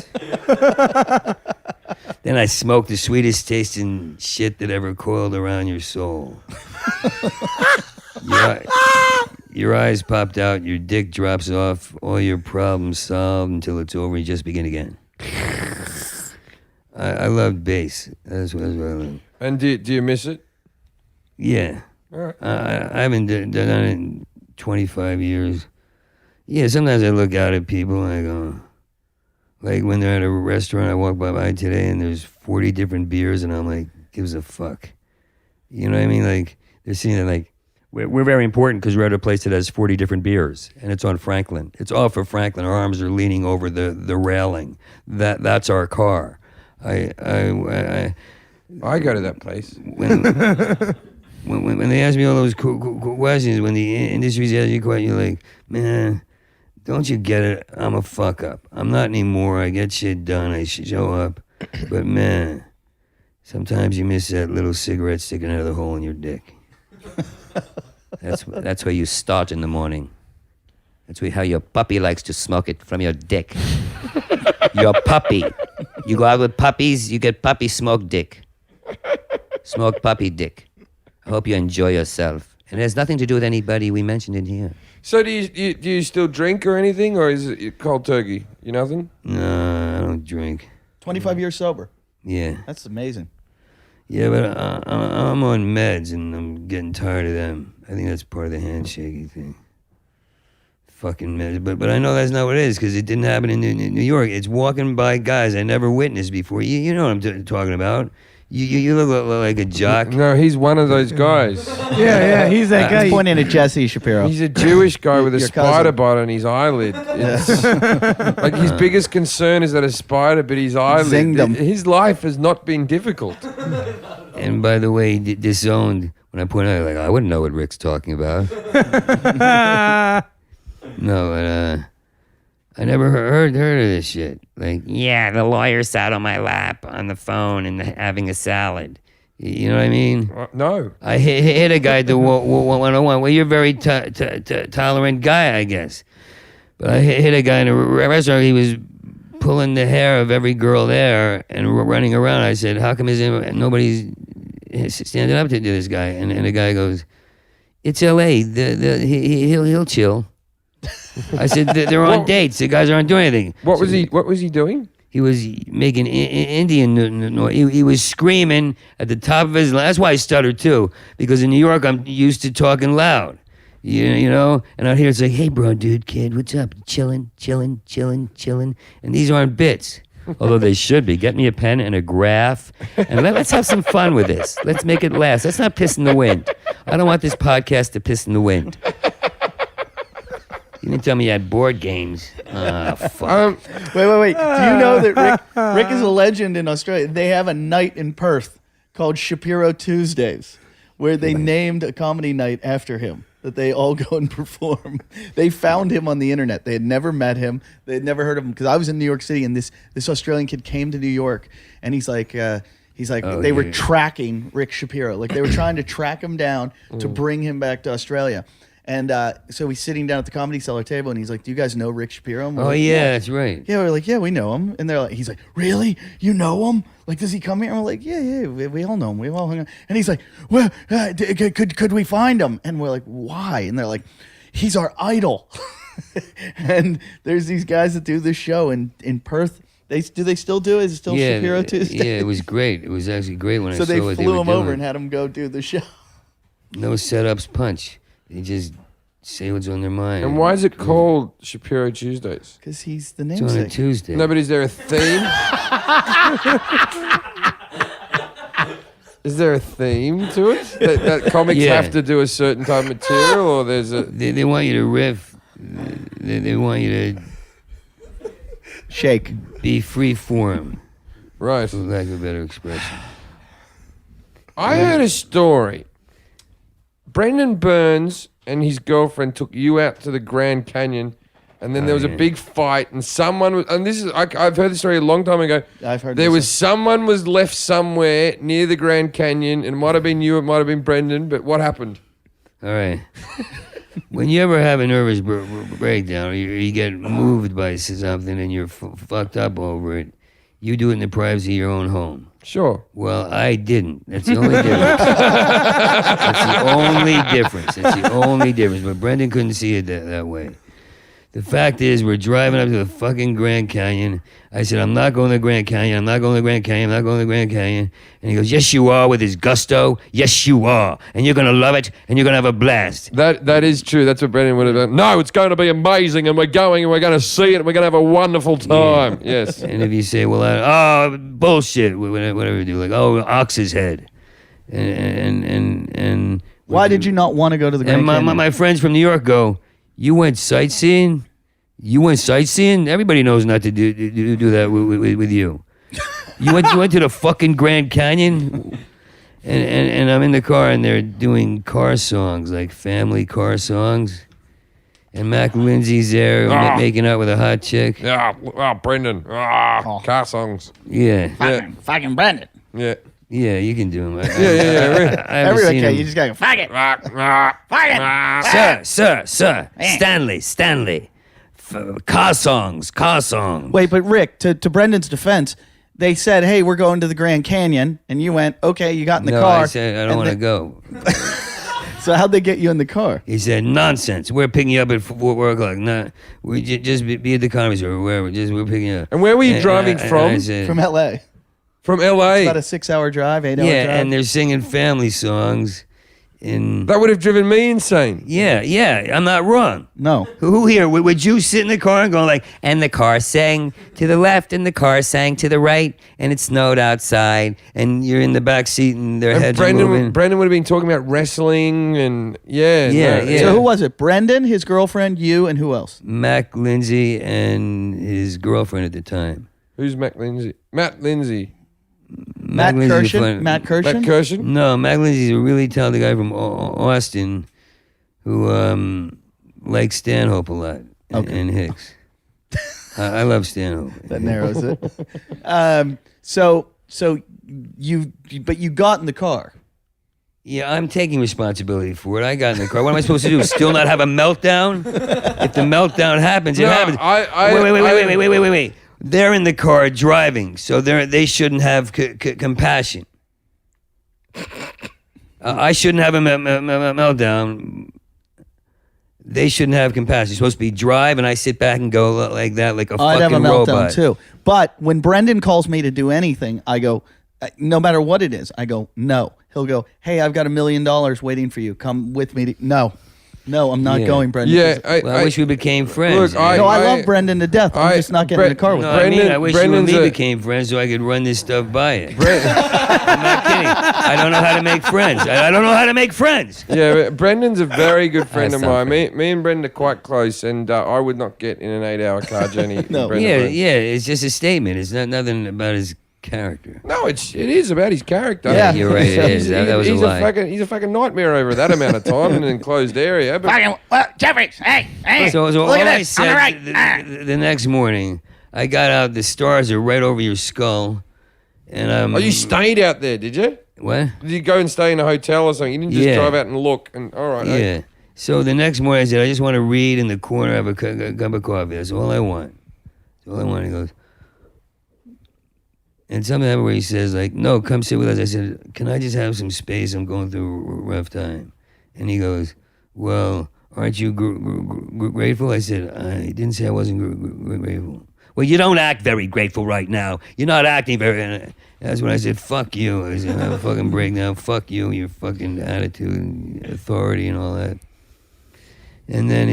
Then I smoked the sweetest tasting shit that ever coiled around your soul. Your eyes popped out, your dick drops off, all your problems solved until it's over, you just begin again. I loved bass. That's what I loved. And do you miss it? Yeah. All right. I haven't done it in 25 years. Yeah, sometimes I look out at people and I go, like when they're at a restaurant, I walk by today and there's 40 different beers and I'm like, gives a fuck. You know what I mean? Like, they're seeing it like, we're very important because we're at a place that has 40 different beers and it's on Franklin. It's all for Franklin. Our arms are leaning over the railing. That's our car. I go to that place. When they ask me all those questions, when the industry's asking you questions, you're like, man, don't you get it? I'm a fuck up. I'm not anymore. I get shit done. I show up. But man, sometimes you miss that little cigarette sticking out of the hole in your dick. That's where you start in the morning. That's how your puppy likes to smoke it, from your dick. Your puppy. You go out with puppies, you get puppy smoke dick. Smoke puppy dick. I hope you enjoy yourself. And it has nothing to do with anybody we mentioned in here. So do you still drink or anything, or is it cold turkey? You nothing? No, I don't drink. 25 years sober. Yeah. That's amazing. Yeah, but I'm on meds and I'm getting tired of them. I think that's part of the handshaking thing. Fucking meds. But I know that's not what it is because it didn't happen in New York. It's walking by guys I never witnessed before. You know what I'm talking about. You look like a jock. No, he's one of those guys. Yeah, he's that guy. He's pointing at Jesse Shapiro. He's a Jewish guy with a Your spider cousin. bite on his eyelid. It's, like his biggest concern is that a spider bit his eyelid. Zinged him. His life has not been difficult. And by the way, disowned. When I point out, like, I wouldn't know what Rick's talking about. No, but I never heard of this shit. Like, yeah, the lawyer sat on my lap on the phone and having a salad. You know what I mean? No. I hit a guy at the 101. Well, you're a very tolerant guy, I guess. But I hit a guy in a restaurant. He was pulling the hair of every girl there and running around. I said, how come nobody's standing up to this guy? And the guy goes, it's L.A. He'll chill. I said, they're on dates. The guys aren't doing anything. What was he doing? He was making Indian noise. He was screaming at the top of his lungs. That's why I stuttered too, because in New York I'm used to talking loud. You know? And out here it's like, hey bro, dude, kid, what's up? Chilling. And these aren't bits. Although they should be. Get me a pen and a graph, and let's have some fun with this. Let's make it last. Let's not piss in the wind. I don't want this podcast to piss in the wind. You didn't tell me you had board games. Fuck. Wait. Do you know that Rick is a legend in Australia? They have a night in Perth called Shapiro Tuesdays, where they named a comedy night after him, that they all go and perform. They found him on the internet. They had never met him. They had never heard of him, because I was in New York City, and this Australian kid came to New York, and he's like, they were tracking Rick Shapiro. Like, they were trying to track him down to bring him back to Australia. And so he's sitting down at the Comedy Cellar table, and he's like, do you guys know Rick Shapiro? And we're like, yeah, that's right. Yeah, we're like, yeah, we know him. And they're like, he's like, really? You know him? Like, does he come here? And we're like, yeah, we all know him. We all hung out. And he's like, well, could we find him? And we're like, why? And they're like, he's our idol. And there's these guys that do this show in Perth. Do they still do it? Is it still Shapiro Tuesday? Yeah, it was great. It was actually great when I saw So they what they flew were him doing. over and had him go do the show. No setups, punch. They just say what's on their mind. And why is it called Shapiro Tuesdays? Because he's the It's on a namesake. Tuesday. No, but is there a theme? Is there a theme to it? That comics Yeah. have to do a certain type of material, or there's a... They want you to riff. They want you to Shake. be free form. Right. for lack of a better expression. I heard a story. Brendan Burns and his girlfriend took you out to the Grand Canyon, and then there was a big fight, and someone was, and this is, I've heard this story a long time ago. I've heard there this was someone was left somewhere near the Grand Canyon, and it might have been you, it might have been Brendan, but what happened? All right. When you ever have a nervous breakdown, or you get moved by something and you're fucked up over it, you do it in the privacy of your own home. Sure. Well, I didn't. That's the only difference. That's the only difference. But Brendan couldn't see it that way. The fact is, we're driving up to the fucking Grand Canyon. I said, I'm not going to the Grand Canyon. I'm not going to the Grand Canyon. I'm not going to the Grand Canyon. And he goes, yes, you are, with his gusto. Yes, you are. And you're going to love it, and you're going to have a blast. That is true. That's what Brendan would have done. No, it's going to be amazing, and we're going, and we're going to see it, and we're going to have a wonderful time. Yeah. Yes. And if you say, well, bullshit, whatever you do, like, oh, ox's head. And Why did you not want to go to the Grand And Canyon? my friends from New York go, you went sightseeing? You went sightseeing? Everybody knows not to do that with you. You went to the fucking Grand Canyon? And I'm in the car, and they're doing car songs, like family car songs. And Mac Lindsay's there making out with a hot chick. Yeah. Oh, Brendan. Car songs. Yeah. Fucking Brendan. Yeah. Yeah, you can do them. Yeah. Okay, you just gotta go, fuck it. Sir, Stanley. Car songs. Wait, but Rick, to Brendan's defense, they said, hey, we're going to the Grand Canyon. And you went, okay, you got in the car. I said, I don't want to go. So how'd they get you in the car? He said, nonsense. We're picking you up at 4 o'clock. No, we just be at the comedy store or wherever. We're picking you up. And where were you driving from? I said, From L.A. From L.A. About a 6-hour drive, 8-hour drive. yeah, and they're singing family songs. That would have driven me insane. Yeah, I'm not wrong. No. Who here, would you sit in the car and go like, and the car sang to the left and the car sang to the right and it snowed outside and you're in the back seat and their heads are moving. Brendan would have been talking about wrestling and yeah. So who was it? Brendan, his girlfriend, you, and who else? Mac Lindsay and his girlfriend at the time. Who's Mac Lindsay? Matt Lindsay. Matt Lindsay's Kirshen? Matt Kirshen? Matt Kirshen? No, Mac Lindsay's a really talented guy from Austin who likes Stanhope a lot and Hicks. I love Stanhope. That narrows it. So you got in the car. Yeah, I'm taking responsibility for it. I got in the car. What am I supposed to do? Still not have a meltdown? If the meltdown happens, it happens. Wait. They're in the car driving, so they shouldn't have compassion. I shouldn't have a meltdown. They shouldn't have compassion. You're supposed to be drive, and I sit back and go like that, like a I'd fucking have a meltdown robot. too. But when Brendan calls me to do anything, I go, no matter what it is, I go, no. He'll go, hey, I've got $1 million waiting for you. Come with me. No, I'm not going, Brendan. Yeah, I wish we became friends. Look, I love Brendan to death. I'm just not getting in the car with him. I wish you and me became friends so I could run this stuff by you. I'm not kidding. I don't know how to make friends. I don't know how to make friends. Yeah, but Brendan's a very good friend of mine. Me and Brendan are quite close, and I would not get in an 8-hour car journey. No. Yeah, it's just a statement. It's nothing about his character. No, it is about his character. Yeah, you're right. It is. That was a lie. He's a fucking nightmare over that amount of time in an enclosed area. But Jeffries, hey. So look all at I this. said On the right. the next morning, I got out. The stars are right over your skull, and you stayed out there, did you? What? Did you go and stay in a hotel or something? You didn't just Yeah. drive out and look. And all right. Yeah. So the next morning, I said, I just want to read in the corner of a cup of coffee. That's all I want. That's all I want. He goes. And something happened where he says, like, no, come sit with us. I said, can I just have some space? I'm going through a rough time. And he goes, well, aren't you grateful? I said, I didn't say I wasn't grateful. Well, you don't act very grateful right now. You're not acting very... And that's when I said, fuck you. I said, have a fucking breakdown. Fuck you, your fucking attitude and authority and all that. And then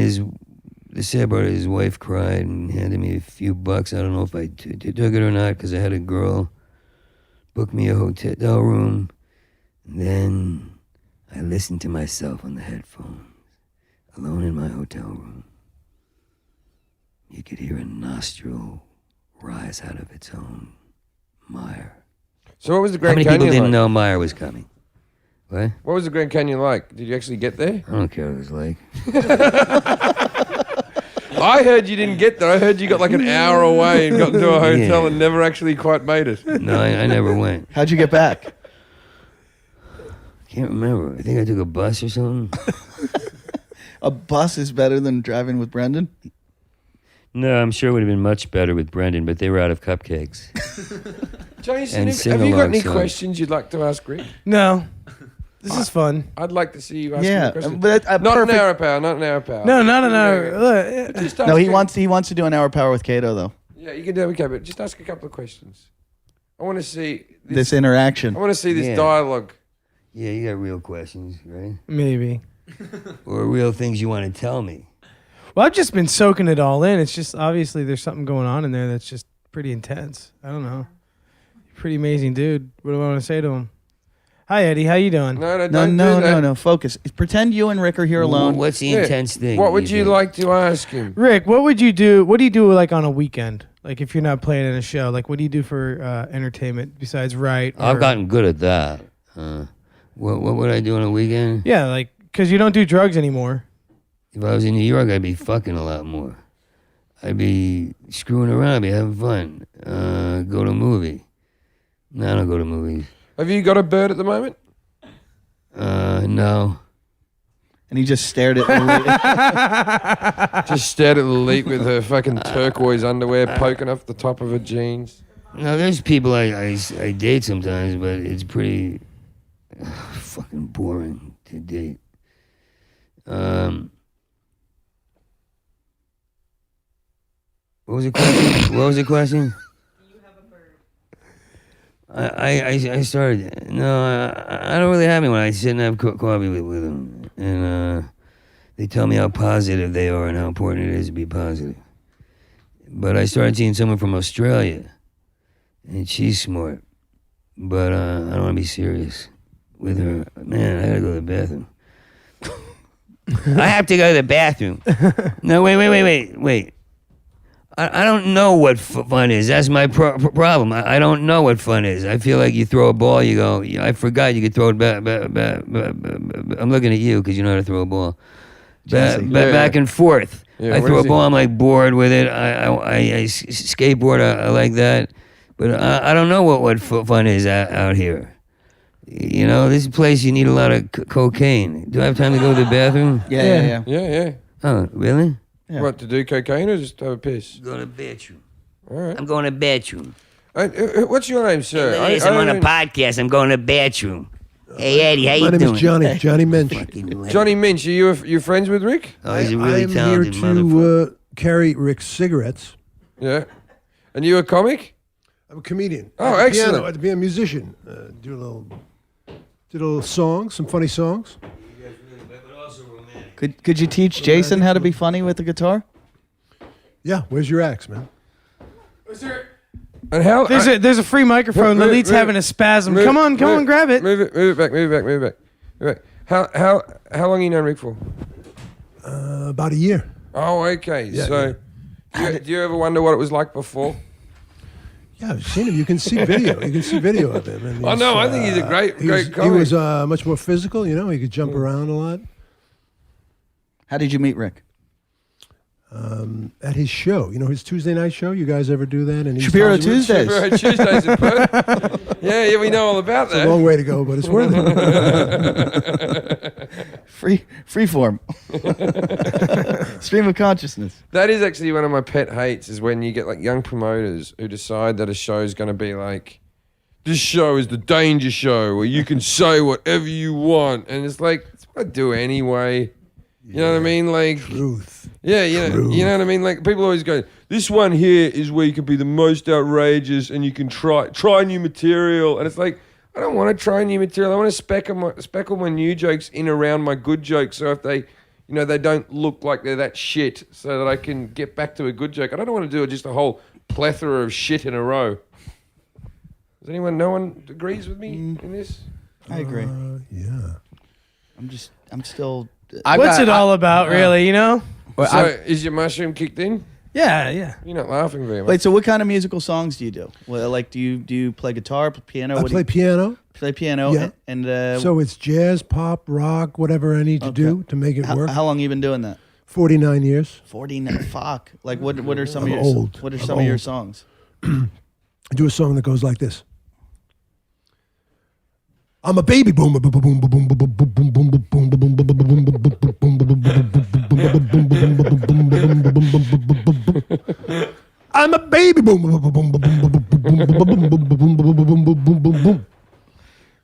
the sad part is his wife cried and handed me a few bucks. I don't know if I took it or not because I had a girl book me a hotel room. And then I listened to myself on the headphones, alone in my hotel room. You could hear a nostril rise out of its own Meyer. So what was the How Grand many Canyon people didn't like? know Meyer was coming? What? What was the Grand Canyon like? Did you actually get there? I don't care what it was like. I heard you didn't get there. I heard you got like an hour away and got into a hotel Yeah. and never actually quite made it. No, I never went. How'd you get back? Can't remember. I think I took a bus or something. A bus is better than driving with Brendan? No, I'm sure it would have been much better with Brendan, but they were out of cupcakes. Jason, And have you sing-along got any songs. questions you'd like to ask Rick? No. This is fun. I'd like to see you ask Yeah, him a question. but Not perfect. an hour power, not an hour power. No, not an hour. Look, Just No, ask he him- wants to do an hour power with Cato though. Yeah, you can do it, okay, but just ask a couple of questions. I want to see This interaction. I want to see this Yeah. dialogue. Yeah, you got real questions, right? maybe. Or real things you want to tell me. Well, I've just been soaking it all in. It's just obviously there's something going on in there that's just pretty intense. I don't know. Pretty amazing dude. What do I want to say to him? Hi, Eddie. How you doing? No, No, don't no, do that. no, no. Focus. Pretend you and Rick are here alone. What's the Yeah. intense thing? What would you think? like to ask him? Rick, what would you do? What do you do like on a weekend? Like if you're not playing in a show, like what do you do for entertainment besides write? I've or- gotten good at that. What would I do on a weekend? Yeah, like because you don't do drugs anymore. If I was in New York, I'd be fucking a lot more. I'd be screwing around. I'd be having fun. Go to a movie. No, I don't go to movies. Have you got a bird at the moment? No. And he just stared at the Just stared at the leak with her fucking turquoise underwear poking off the top of her jeans. No, there's people I date sometimes, but it's pretty fucking boring to date. What was the question? What was the question? I started. No, I don't really have anyone. I sit and have coffee with them, and they tell me how positive they are and how important it is to be positive. But I started seeing someone from Australia, and she's smart, but I don't want to be serious with her. Man, I gotta go to the bathroom. I have to go to the bathroom. No, wait. I don't know what fun is. That's my problem. I don't know what fun is. I feel like you throw a ball, you go, I forgot you could throw it back. I'm looking at you because you know how to throw a ball. Back and forth. Yeah, I what throw is a ball, it? I'm like bored with it. I skateboard, I like that. But I don't know what fun is out here. You know, this place you need a lot of cocaine. Do I have time to go to the bathroom? Yeah. Yeah. Oh, really? Yeah. What, to do cocaine or just have a piss? Go to the bathroom. All right. I'm going to the bathroom. What's your name, sir? Hey, I'm on a podcast. I'm going to the bathroom. Hey, Eddie, how you My name doing? is Johnny. Johnny Minch. Johnny Minch, are you friends with Rick? Oh, he's a really I'm here talented to motherfucker. carry Rick's cigarettes. Yeah. And you a comic? I'm a comedian. Oh, At the excellent. Piano, to be a musician. Do a little songs, some funny songs. Could you teach Jason how to be funny with the guitar? Yeah, where's your axe, man? And how? There's a free microphone. Move- Lilith's move- having a spasm. move- Come on, grab it. Move it back. How long you known Rick for? About a year. Oh, okay. Yeah, So, do you ever wonder what it was like before? Yeah, I've seen him. You can see video. You can see video of him. And I know. I think he's a great he was comic. much more physical. You know, he could jump around a lot. How did you meet Rick? At his show, you know, his Tuesday night show. You guys ever do that? In East Shapiro Hollywood? Tuesdays. Shapiro Tuesdays in Perth. Yeah, we know all about It's a that. long way to go, but it's worth it. Free form. Stream of consciousness. That is actually one of my pet hates is when you get like young promoters who decide that a show is going to be like, this show is the danger show where you can say whatever you want. And it's like, it's what I do anyway. You know what I mean? Like, Truth. yeah, you know what I mean? Like, people always go, this one here is where you can be the most outrageous and you can try new material. And it's like, I don't want to try new material. I want to speckle my new jokes in around my good jokes. So if they, they don't look like they're that shit so that I can get back to a good joke. I don't want to do just a whole plethora of shit in a row. Does no one agrees with me in this? I agree. Yeah. I'm still. What's it all about, really? You know? So is your mushroom kicked in? Yeah, yeah. You're not laughing very much. Wait, so what kind of musical songs do you do? Well, like, do you play guitar, piano? I What do play you piano. play piano? Yeah. And So it's jazz, pop, rock, whatever I need to do to make it work. how long you been doing that? 49 years. 49. Fuck. Like, what are some of I'm your old. What are I'm some of your old. songs? I do a song that goes like this. I'm a baby boomer. I'm a baby boomer.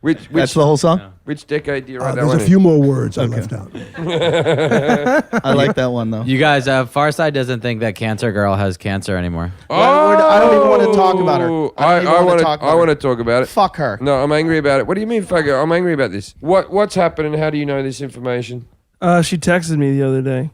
Which That's the whole song. which decade do you write that There's one a few more words I left out. I like that one though. You guys, Farside doesn't think that Cancer Girl has cancer anymore. I don't even want to talk about her. I want to talk about it. Fuck her. No, I'm angry about it. What do you mean, fuck her? I'm angry about this. What's happened and how do you know this information? She texted me the other day.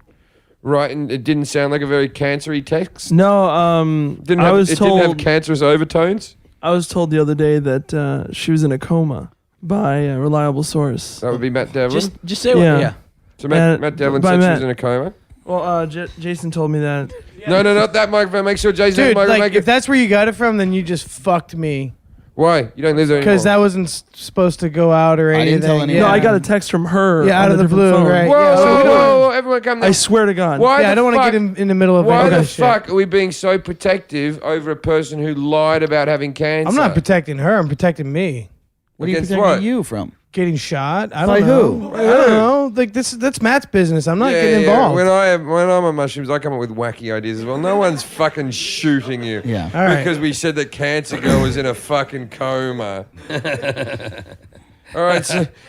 Right, and it didn't sound like a very cancery text. No, Didn't I have, was it told didn't have cancerous overtones. I was told the other day that she was in a coma by a reliable source. That would be Matt Devlin. Just say what. Yeah. So Matt Devlin by said she Matt. was in a coma. Well, Jason told me that. No, not that microphone. Make sure Jason has Dude, the microphone. like, if that's where you got it from, then you just fucked me. Why? You don't live there anymore. Because that wasn't supposed to go out or anything. didn't tell anyone. No, Yeah. I got a text from her. Yeah, on out a of the different blue, phone. right. Whoa, Yeah, so we don't- whoa, everyone come down. I swear to God. Why Yeah, I the don't want to fuck- get in the middle of Why any the kind of shit. fuck are we being so protective over a person who lied about having cancer? I'm not protecting her. I'm protecting me. What are you Against protecting what? you from? Getting shot. I By don't know. who? I don't know. Like that's Matt's business. I'm not getting involved. When I'm on mushrooms, I come up with wacky ideas as well. No one's fucking shooting you. Yeah. All right. Because we said that Cancer Girl was in a fucking coma. All right.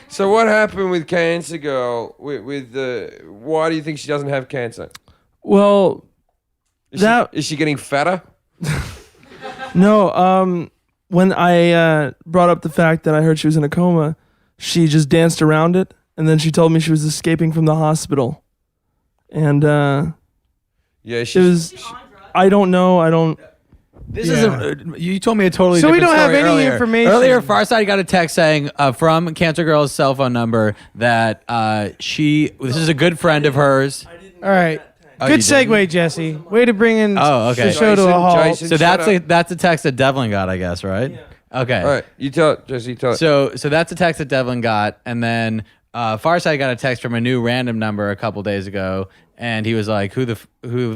So what happened with Cancer Girl? Why do you think she doesn't have cancer? Well, Is she getting fatter? no. When I brought up the fact that I heard she was in a coma, she just danced around it, and then she told me she was escaping from the hospital, and Yeah. it was. I don't know. I don't. This is you told me a totally So we different don't have story any earlier. information. Earlier, Farside got a text saying from Cancer Girl's cell phone number that this is a good friend of hers. All right. Oh, Good you didn't? segue, Jesse. Way to bring in Oh, okay. the show to a halt. Jason, So shut up. that's a text that Devlin got, I guess, right? Okay. All right. You tell it, Jesse. Tell it. So that's a text that Devlin got, and then Farside got a text from a new random number a couple days ago, and he was like, "Who the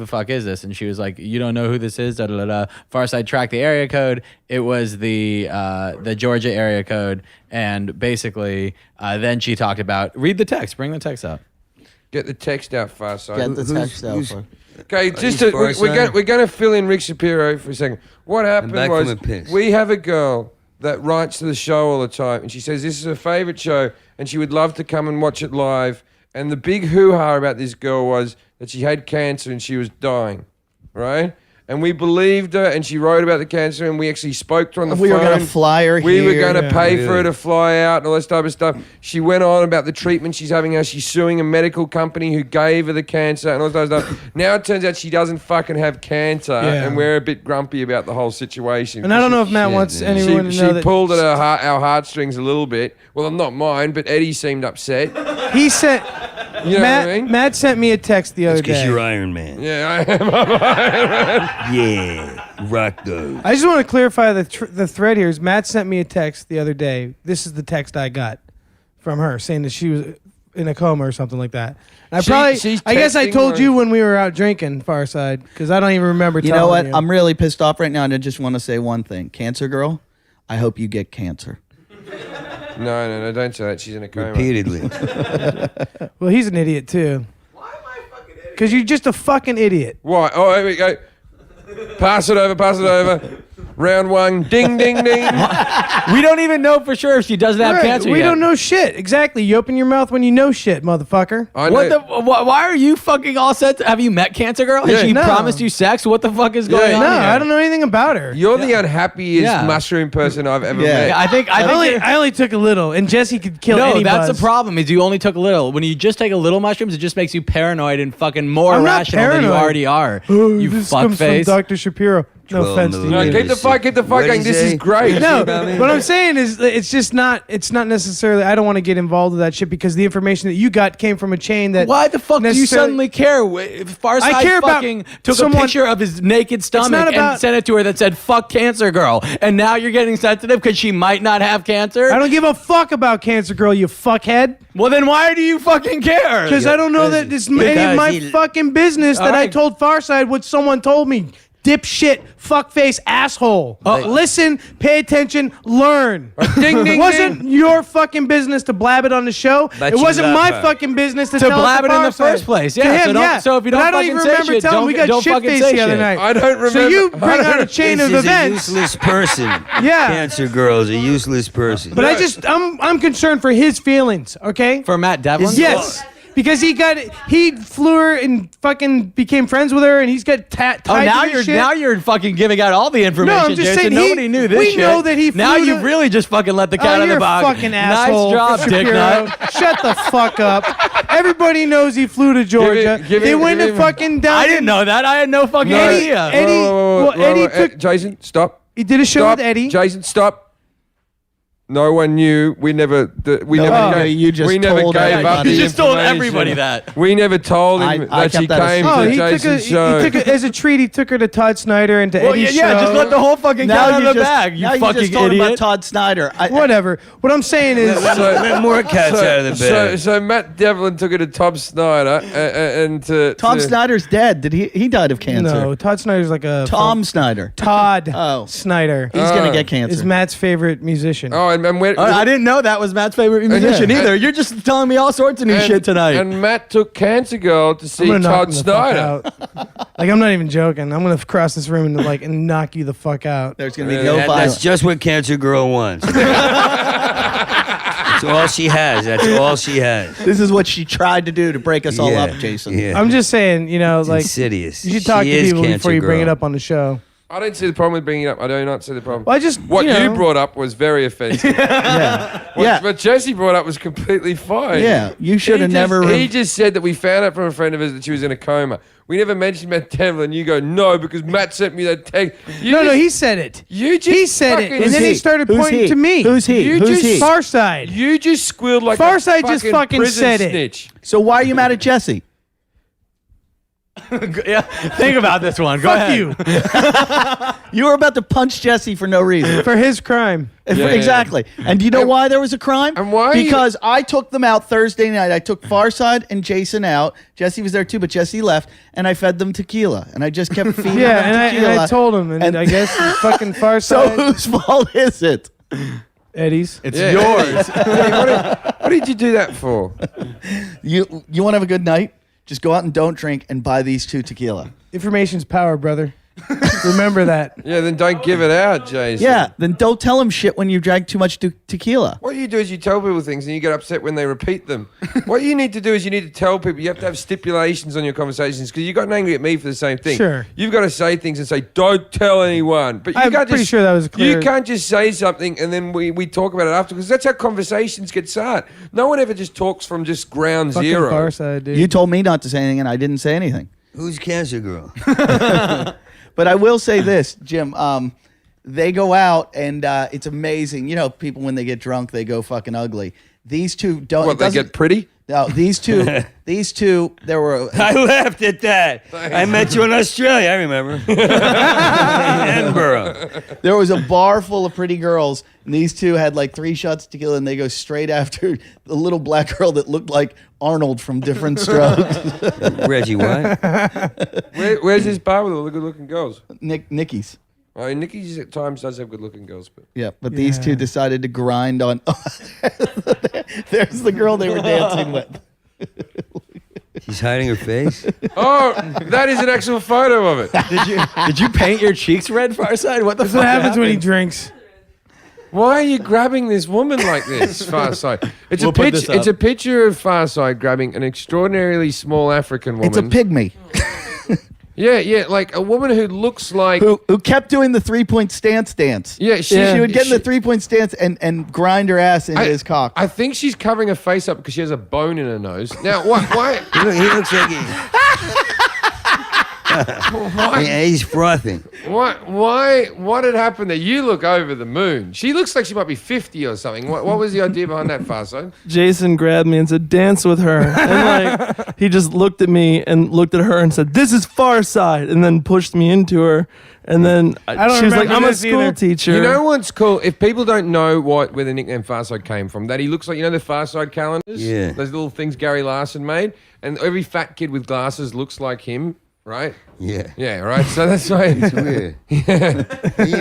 fuck is this?" And she was like, "You don't know who this is?" Da da da. Da. Farside tracked the area code. It was the Georgia area code, and basically, then she talked about read the text. Bring the text up. Get the text out fast. Get the text out. For Okay, just you we're Farside? going to fill in Rick Shapiro for a second. What happened back was from a piss. we have a girl that writes to the show all the time, and she says this is her favorite show, and she would love to come and watch it live. And the big hoo-ha about this girl was that she had cancer and she was dying, right? And we believed her, and she wrote about the cancer, and we actually spoke to her on the phone. we were gonna fly her We were here. going to pay for her Really? to fly out and all this type of stuff. She went on about the treatment she's having. How she's suing a medical company who gave her the cancer and all that stuff. Now it turns out she doesn't fucking have cancer, Yeah. and we're a bit grumpy about the whole situation. And I don't know if Matt Shit, wants man. anyone to know She that pulled at our heartstrings a little bit. Well, not mine, but Eddie seemed upset. he sent You know Matt. what I mean? Matt sent me a text the other Because day. you're Iron Man. Yeah, I am. Yeah. Rock those. I just want to clarify the thread here. Is Matt sent me a text the other day. This is the text I got from her saying that she was in a coma or something like that. And She's I guess I texting told her- you when we were out drinking, Farside, because I don't even remember. You know telling what? you. I'm really pissed off right now, and I just want to say one thing. Cancer Girl, I hope you get cancer. No, don't say that. She's in a coma. Repeatedly. Well, he's an idiot too. Why am I a fucking idiot? Because you're just a fucking idiot. Why? Oh, here we go. Pass it over. Round one. Ding, ding, ding. We don't even know for sure if she doesn't have Right, cancer we yet. don't know shit. Exactly. You open your mouth when you know shit, motherfucker. I What know. the? Why are you fucking all set? Have you met Cancer Girl? Has Yeah. she No. promised you sex? What the fuck is going Yeah. on? No, here? I don't know anything about her. You're the unhappiest Yeah. mushroom person I've ever Yeah. met. Yeah, I think I only took a little, and Jesse could kill no, any that's buzz. the problem. Is you only took a little. When you just take a little mushrooms, it just makes you paranoid and fucking more I'm not irrational than you paranoid. already are. Oh, You this fuck comes face. from Dr. Shapiro. No 12 offense to you. No, millimeters. keep the fight What'd going. he This say? is great. No, about me? what I'm saying is it's just not. It's not necessarily. I don't want to get involved with that shit because the information that you got came from a chain that. Why the fuck do you necessarily- suddenly care? Farside I care about fucking took someone- a picture of his naked stomach about- and sent it to her that said "fuck cancer girl," and now you're getting sensitive because she might not have cancer. I don't give a fuck about Cancer Girl, you fuckhead. Well, then why do you fucking care? Because I don't know that it's any of my fucking business that I Alright. told Farside what someone told me. Dipshit, fuckface, asshole. Listen, pay attention, learn. Ding, ding, It wasn't your fucking business to blab it on the show. But It you wasn't love my her. fucking business to To tell blab it it in the Farside. first place, To yeah. him, So don't- yeah. so if you But don't I don't fucking even say remember shit, telling him we don't got shit fucking faced say the other shit. night. I don't remember. So you bring out a chain This of is events. a useless person. Yeah. Cancer Girl is a useless person. But I'm concerned for his feelings, okay? For Matt Devlin? Yes. Because he flew her and fucking became friends with her, and he's got tied Oh, now to this you're shit. fucking giving out all the information. No, I'm just Jason. saying Nobody knew this we shit. know that he Now flew you've to- really just fucking let the cat out of you're the bag. a fucking asshole. Nice job, Dick Shapiro. Nut. Shut the fuck up. Everybody knows he flew to Georgia. give They him- went give to him- fucking down. I didn't know that. I had no fucking Eddie- idea. Eddie- well, Eddie took- Jason, stop. He did a show Stop. with Eddie. Jason, stop. No one knew. We never. We never. one knew. Gave, You just we never told gave everybody. up. You the just told information. everybody that. We never told him I that she kept that a came secret. Oh, to he took Jason's show. as a treat. He took her to Todd Snyder and to Well, Eddie's yeah, show. just let the whole fucking cat out of the bag. You now fucking just told him idiot. about Todd Snyder. Whatever. What I'm saying is, Let more cats out of the bag. So Matt Devlin took it to Tom Snyder and to Tom to, Snyder's dead. Did he died of cancer? no, Todd Snyder's like a Tom Snyder. Todd Oh. Snyder He's gonna get cancer. is Matt's favorite musician. Oh, and where, I didn't know that was Matt's favorite musician yeah. either. You're just telling me all sorts of new shit tonight. And Matt took Cancer Girl to I'm see gonna knock Todd him the fuck Snyder. out. Like I'm not even joking. I'm gonna cross this room and knock you the fuck out. There's gonna be no That's violence. just what Cancer Girl wants. That's all she has. That's all she has. This is what she tried to do to break us all Yeah, up, Jason. Yeah. I'm just saying, It's like insidious. you should talk She to is people Cancer before you bring it Girl. up on the show. I don't see the problem with bringing it up. I do not see the problem. Well, I just What you brought up was very offensive. Yeah. What Jesse brought up was completely fine. Yeah, you should have never. He just said that we found out from a friend of his that she was in a coma. We never mentioned Matt Devlin. You go, no, because Matt sent me that text. No, he said it. You just He said it, fucking- and then he started Who's pointing he? to me. Who's he? You Who's just- he? Farside. You just squealed like Farside a just fucking fucking prison said it. snitch. So why are you mad at Jesse? Yeah, think about this one. Go Fuck ahead. you You were about to punch Jesse for no reason. for his crime. Exactly. And do you know why there was a crime? And why are you- Because I took them out Thursday night. I took Farside and Jason out. Jesse was there too, but Jesse left, and I fed them tequila. And I just kept feeding Yeah, them and tequila. I told him, and I guess fucking So Farside. whose fault is it? Eddie's. It's Yeah. yours. What did you do that for? You want to have a good night? Just go out and don't drink and buy these two tequila. Information's power, brother. Remember that. Yeah, then don't give it out, Jason. Yeah, then don't tell him shit when you drag too much tequila. What you do is you tell people things and you get upset when they repeat them. What you need to do is you need to tell people. You have to have stipulations on your conversations because you got angry at me for the same thing. Sure. You've got to say things and say, don't tell anyone. But you I'm can't pretty just, sure that was clear. You can't just say something and then we talk about it after because that's how conversations get started. No one ever just talks from just ground Fucking zero. Farside, dude. You told me not to say anything, and I didn't say anything. Who's Cancer Girl? But I will say this, Jim. They go out, and it's amazing. You know, people when they get drunk, they go fucking ugly. These two don't. What, it they doesn't- get pretty? No, these two. These two. There were. I laughed at that. I met you in Australia. I remember. Edinburgh. There was a bar full of pretty girls, and these two had like 3 shots of tequila, and they go straight after the little black girl that looked like Arnold from Different Strokes. Reggie White. Where's this bar with all the good-looking girls? Nicky's. Oh, Nikki's at times does have good-looking girls, but Yeah, but these two decided to grind on. There's the girl they were dancing with. She's hiding her face. oh, that is an actual photo of it. Did you paint your cheeks red, Farside? What the That's fuck what happens when he happened? drinks. Why are you grabbing this woman like this, Farside? It's We'll put this picture. It's up. a picture of Farside grabbing an extraordinarily small African woman. It's a pygmy Yeah, like a woman who looks like. who kept doing the 3-point stance dance. Yeah, She would get in the 3-point stance and grind her ass into his cock. I think she's covering her face up because she has a bone in her nose. Now, why? He looks like he. Yeah, he's frothing. What had happened there? You look over the moon. She looks like she might be 50 or something. What was the idea behind that, Farside? Jason grabbed me and said, "Dance with her." And like he just looked at me and looked at her and said, "This is Far Side," and then pushed me into her. And then don't she was like, remember "I'm a this school either." teacher." You know what's cool? If people don't know where the nickname Farside came from, that he looks like, the Farside calendars? Yeah. Those little things Gary Larson made? And every fat kid with glasses looks like him, right? Yeah. Yeah, right? So that's why. It's weird.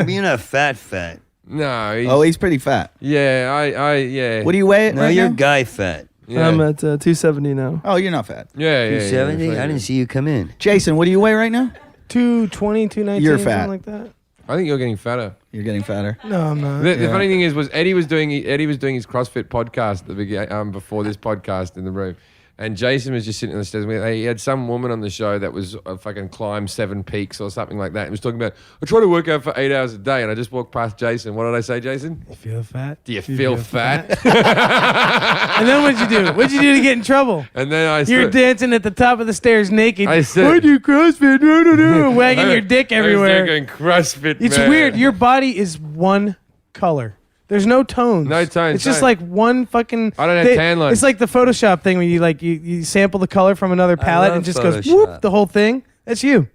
You're not fat. No. He's pretty fat. Yeah. What do you weigh? No, right you're now? guy fat. Yeah. I'm at 270 now. Oh, you're not fat. Yeah. 270? I didn't see you come in. Jason, what do you weigh right now? 220, 219, You're fat. something like that. I think you're getting fatter. You're getting fatter. No, I'm not. The funny thing is Eddie was doing his CrossFit podcast at the beginning, before this podcast in the room. And Jason was just sitting on the stairs. He had some woman on the show that was fucking climbed 7 peaks or something like that. And was talking about, I try to work out for 8 hours a day. And I just walked past Jason. What did I say, Jason? You feel fat? Do you feel fat? And then what'd you do? What'd you do to get in trouble? And then I You're said, dancing at the top of the stairs naked. I said- I do CrossFit. Wagging your dick everywhere. I was there going CrossFit, It's man. weird. Your body is one color. There's no tones. No tones, It's just no. like one fucking. I don't have tan lines. It's like the Photoshop thing where you sample the color from another palette love and just goes Photoshop. whoop the whole thing. That's you.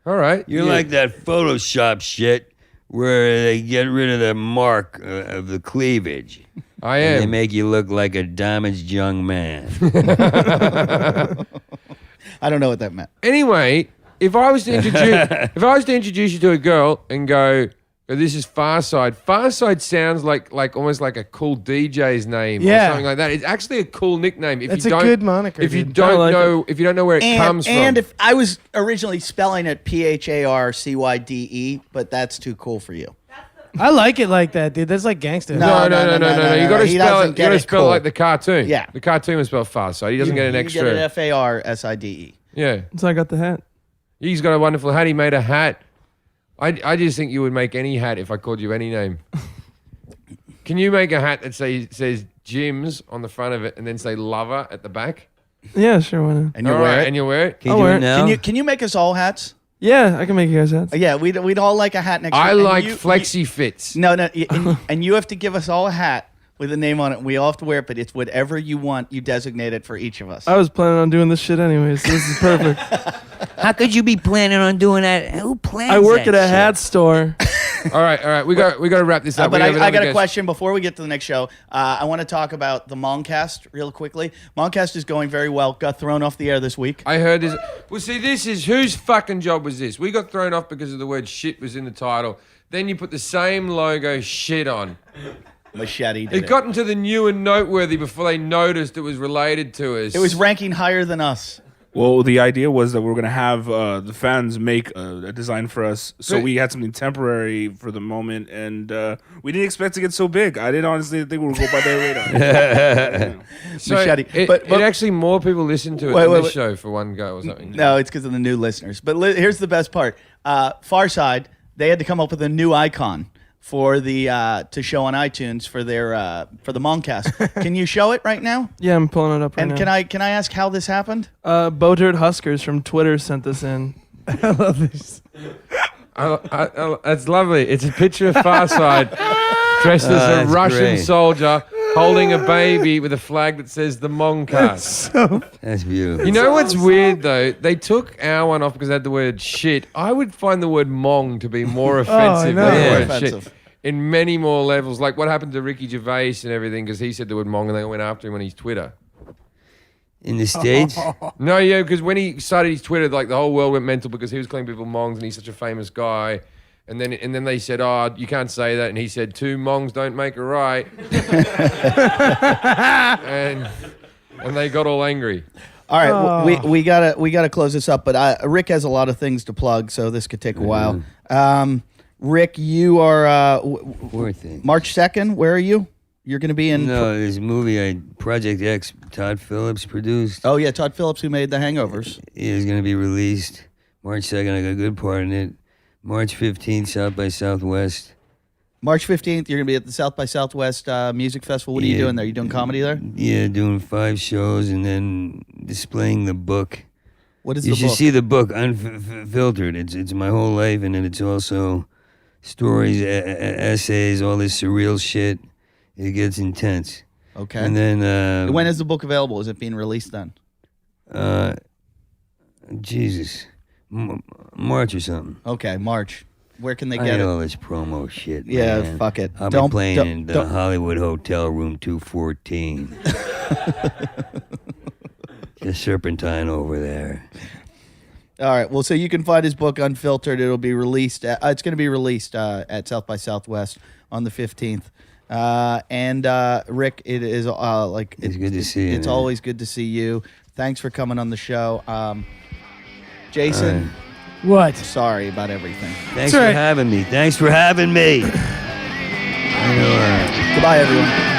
All right. You're Yeah. like that Photoshop shit where they get rid of the mark of the cleavage. I And they am. make you look like a damaged young man. I don't know what that meant. Anyway, if I was to introduce you to a girl and go, oh, this is Farside. Farside sounds like almost like a cool DJ's name or Yeah. something like that. It's actually a cool nickname. If That's you a don't, good moniker, If you dude. don't I like know, if you don't know where it comes from, And if I was originally spelling it PHARCYDE, but that's too cool for you. I like it like that, dude. That's like gangster. No. no. You got to He spell doesn't it. You get got to it spell it cool. like the cartoon. Yeah. the cartoon was spelled Farside. He doesn't get an You extra. get it FARSIDE. Yeah, So I got the hat. he's got a wonderful hat. He made a hat. I just think you would make any hat if I called you any name. Can you make a hat that says Jim's on the front of it and then say lover at the back? Yeah, sure, why not? And you All wear right, it. and you wear it. Can you I'll do wear it it. now? Can you make us all hats? Yeah, I can make you guys hats. Yeah, we'd all like a hat next I year. And like you- flexi fits. No, and you have to give us all a hat with a name on it. We all have to wear it, but it's whatever you want. You designate it for each of us. I was planning on doing this shit anyways, so this is perfect. How could you be planning on doing that? Who plans I work that at a shit? hat store. All right. We got to wrap this up. But We have I another got a guest. question before we get to the next show. I want to talk about the Moncast real quickly. Moncast is going very well. Got thrown off the air this week. I heard this. Well, see, this is whose fucking job was this? We got thrown off because of the word shit was in the title. Then you put the same logo shit on. Machete did It got into the new and noteworthy before they noticed it was related to us. It was ranking higher than us. Well, the idea was that we were going to have the fans make a design for us. So But- we had something temporary for the moment, and we didn't expect to get so big. I didn't honestly think we would go by their radar. So Machete. It actually more people listen to it Wait, than wait, this wait. show for one go or something. No, it's because of the new listeners. But here's the best part. Farside, they had to come up with a new icon for the to show on iTunes for their for the Moncast. Can you show it right now? Yeah, I'm pulling it up right And now. can I ask how this happened? Bowdirt Huskers from Twitter sent this in. I love this. That's lovely. It's a picture of Farside dressed as a that's Russian great. soldier holding a baby with a flag that says the Moncast. That's beautiful. You know what's weird though? They took our one off because it had the word shit. I would find the word mong to be more offensive know. than the Yeah. word Offensive. shit. In many more levels. Like what happened to Ricky Gervais and everything because he said the word mong and they went after him on his Twitter. In the States? No, yeah, because when he started his Twitter, like the whole world went mental because he was calling people mongs and he's such a famous guy. And then they said, oh, you can't say that. And he said, 2 mongs don't make a right. and they got all angry. All right, we gotta close this up. But Rick has a lot of things to plug, so this could take a while. Rick, you are Poor thing. March 2nd. Where are you? You're going to be in. No, this movie Project X, Todd Phillips produced. Oh yeah, Todd Phillips, who made The Hangovers. Is going to be released March 2nd. I got a good part in it. March 15th, South by Southwest. March 15th, you're going to be at the South by Southwest Music Festival. What are you Yeah. doing there? You doing comedy there? Yeah, doing 5 shows and then displaying the book. What is You the should book? see the book, Unfiltered. It's my whole life, and then it's also stories, essays, all this surreal shit. It gets intense. Okay. And then when is the book available? Is it being released then? Jesus, March or something. Okay, March. Where can they I get hate it? all this promo shit. Yeah, man. fuck it. I'll Don't- be playing don't- in the don't- Hollywood Hotel Room 214. Just serpentine over there. All right. Well, so you can find his book Unfiltered. It'll be released. It's going to be released at South by Southwest on the 15th. And Rick, it is It's good to see you, It's man. always good to see you. Thanks for coming on the show, Jason. What? Sorry about everything. Thanks That's all for right. having me. Thanks for having me. Goodbye, everyone.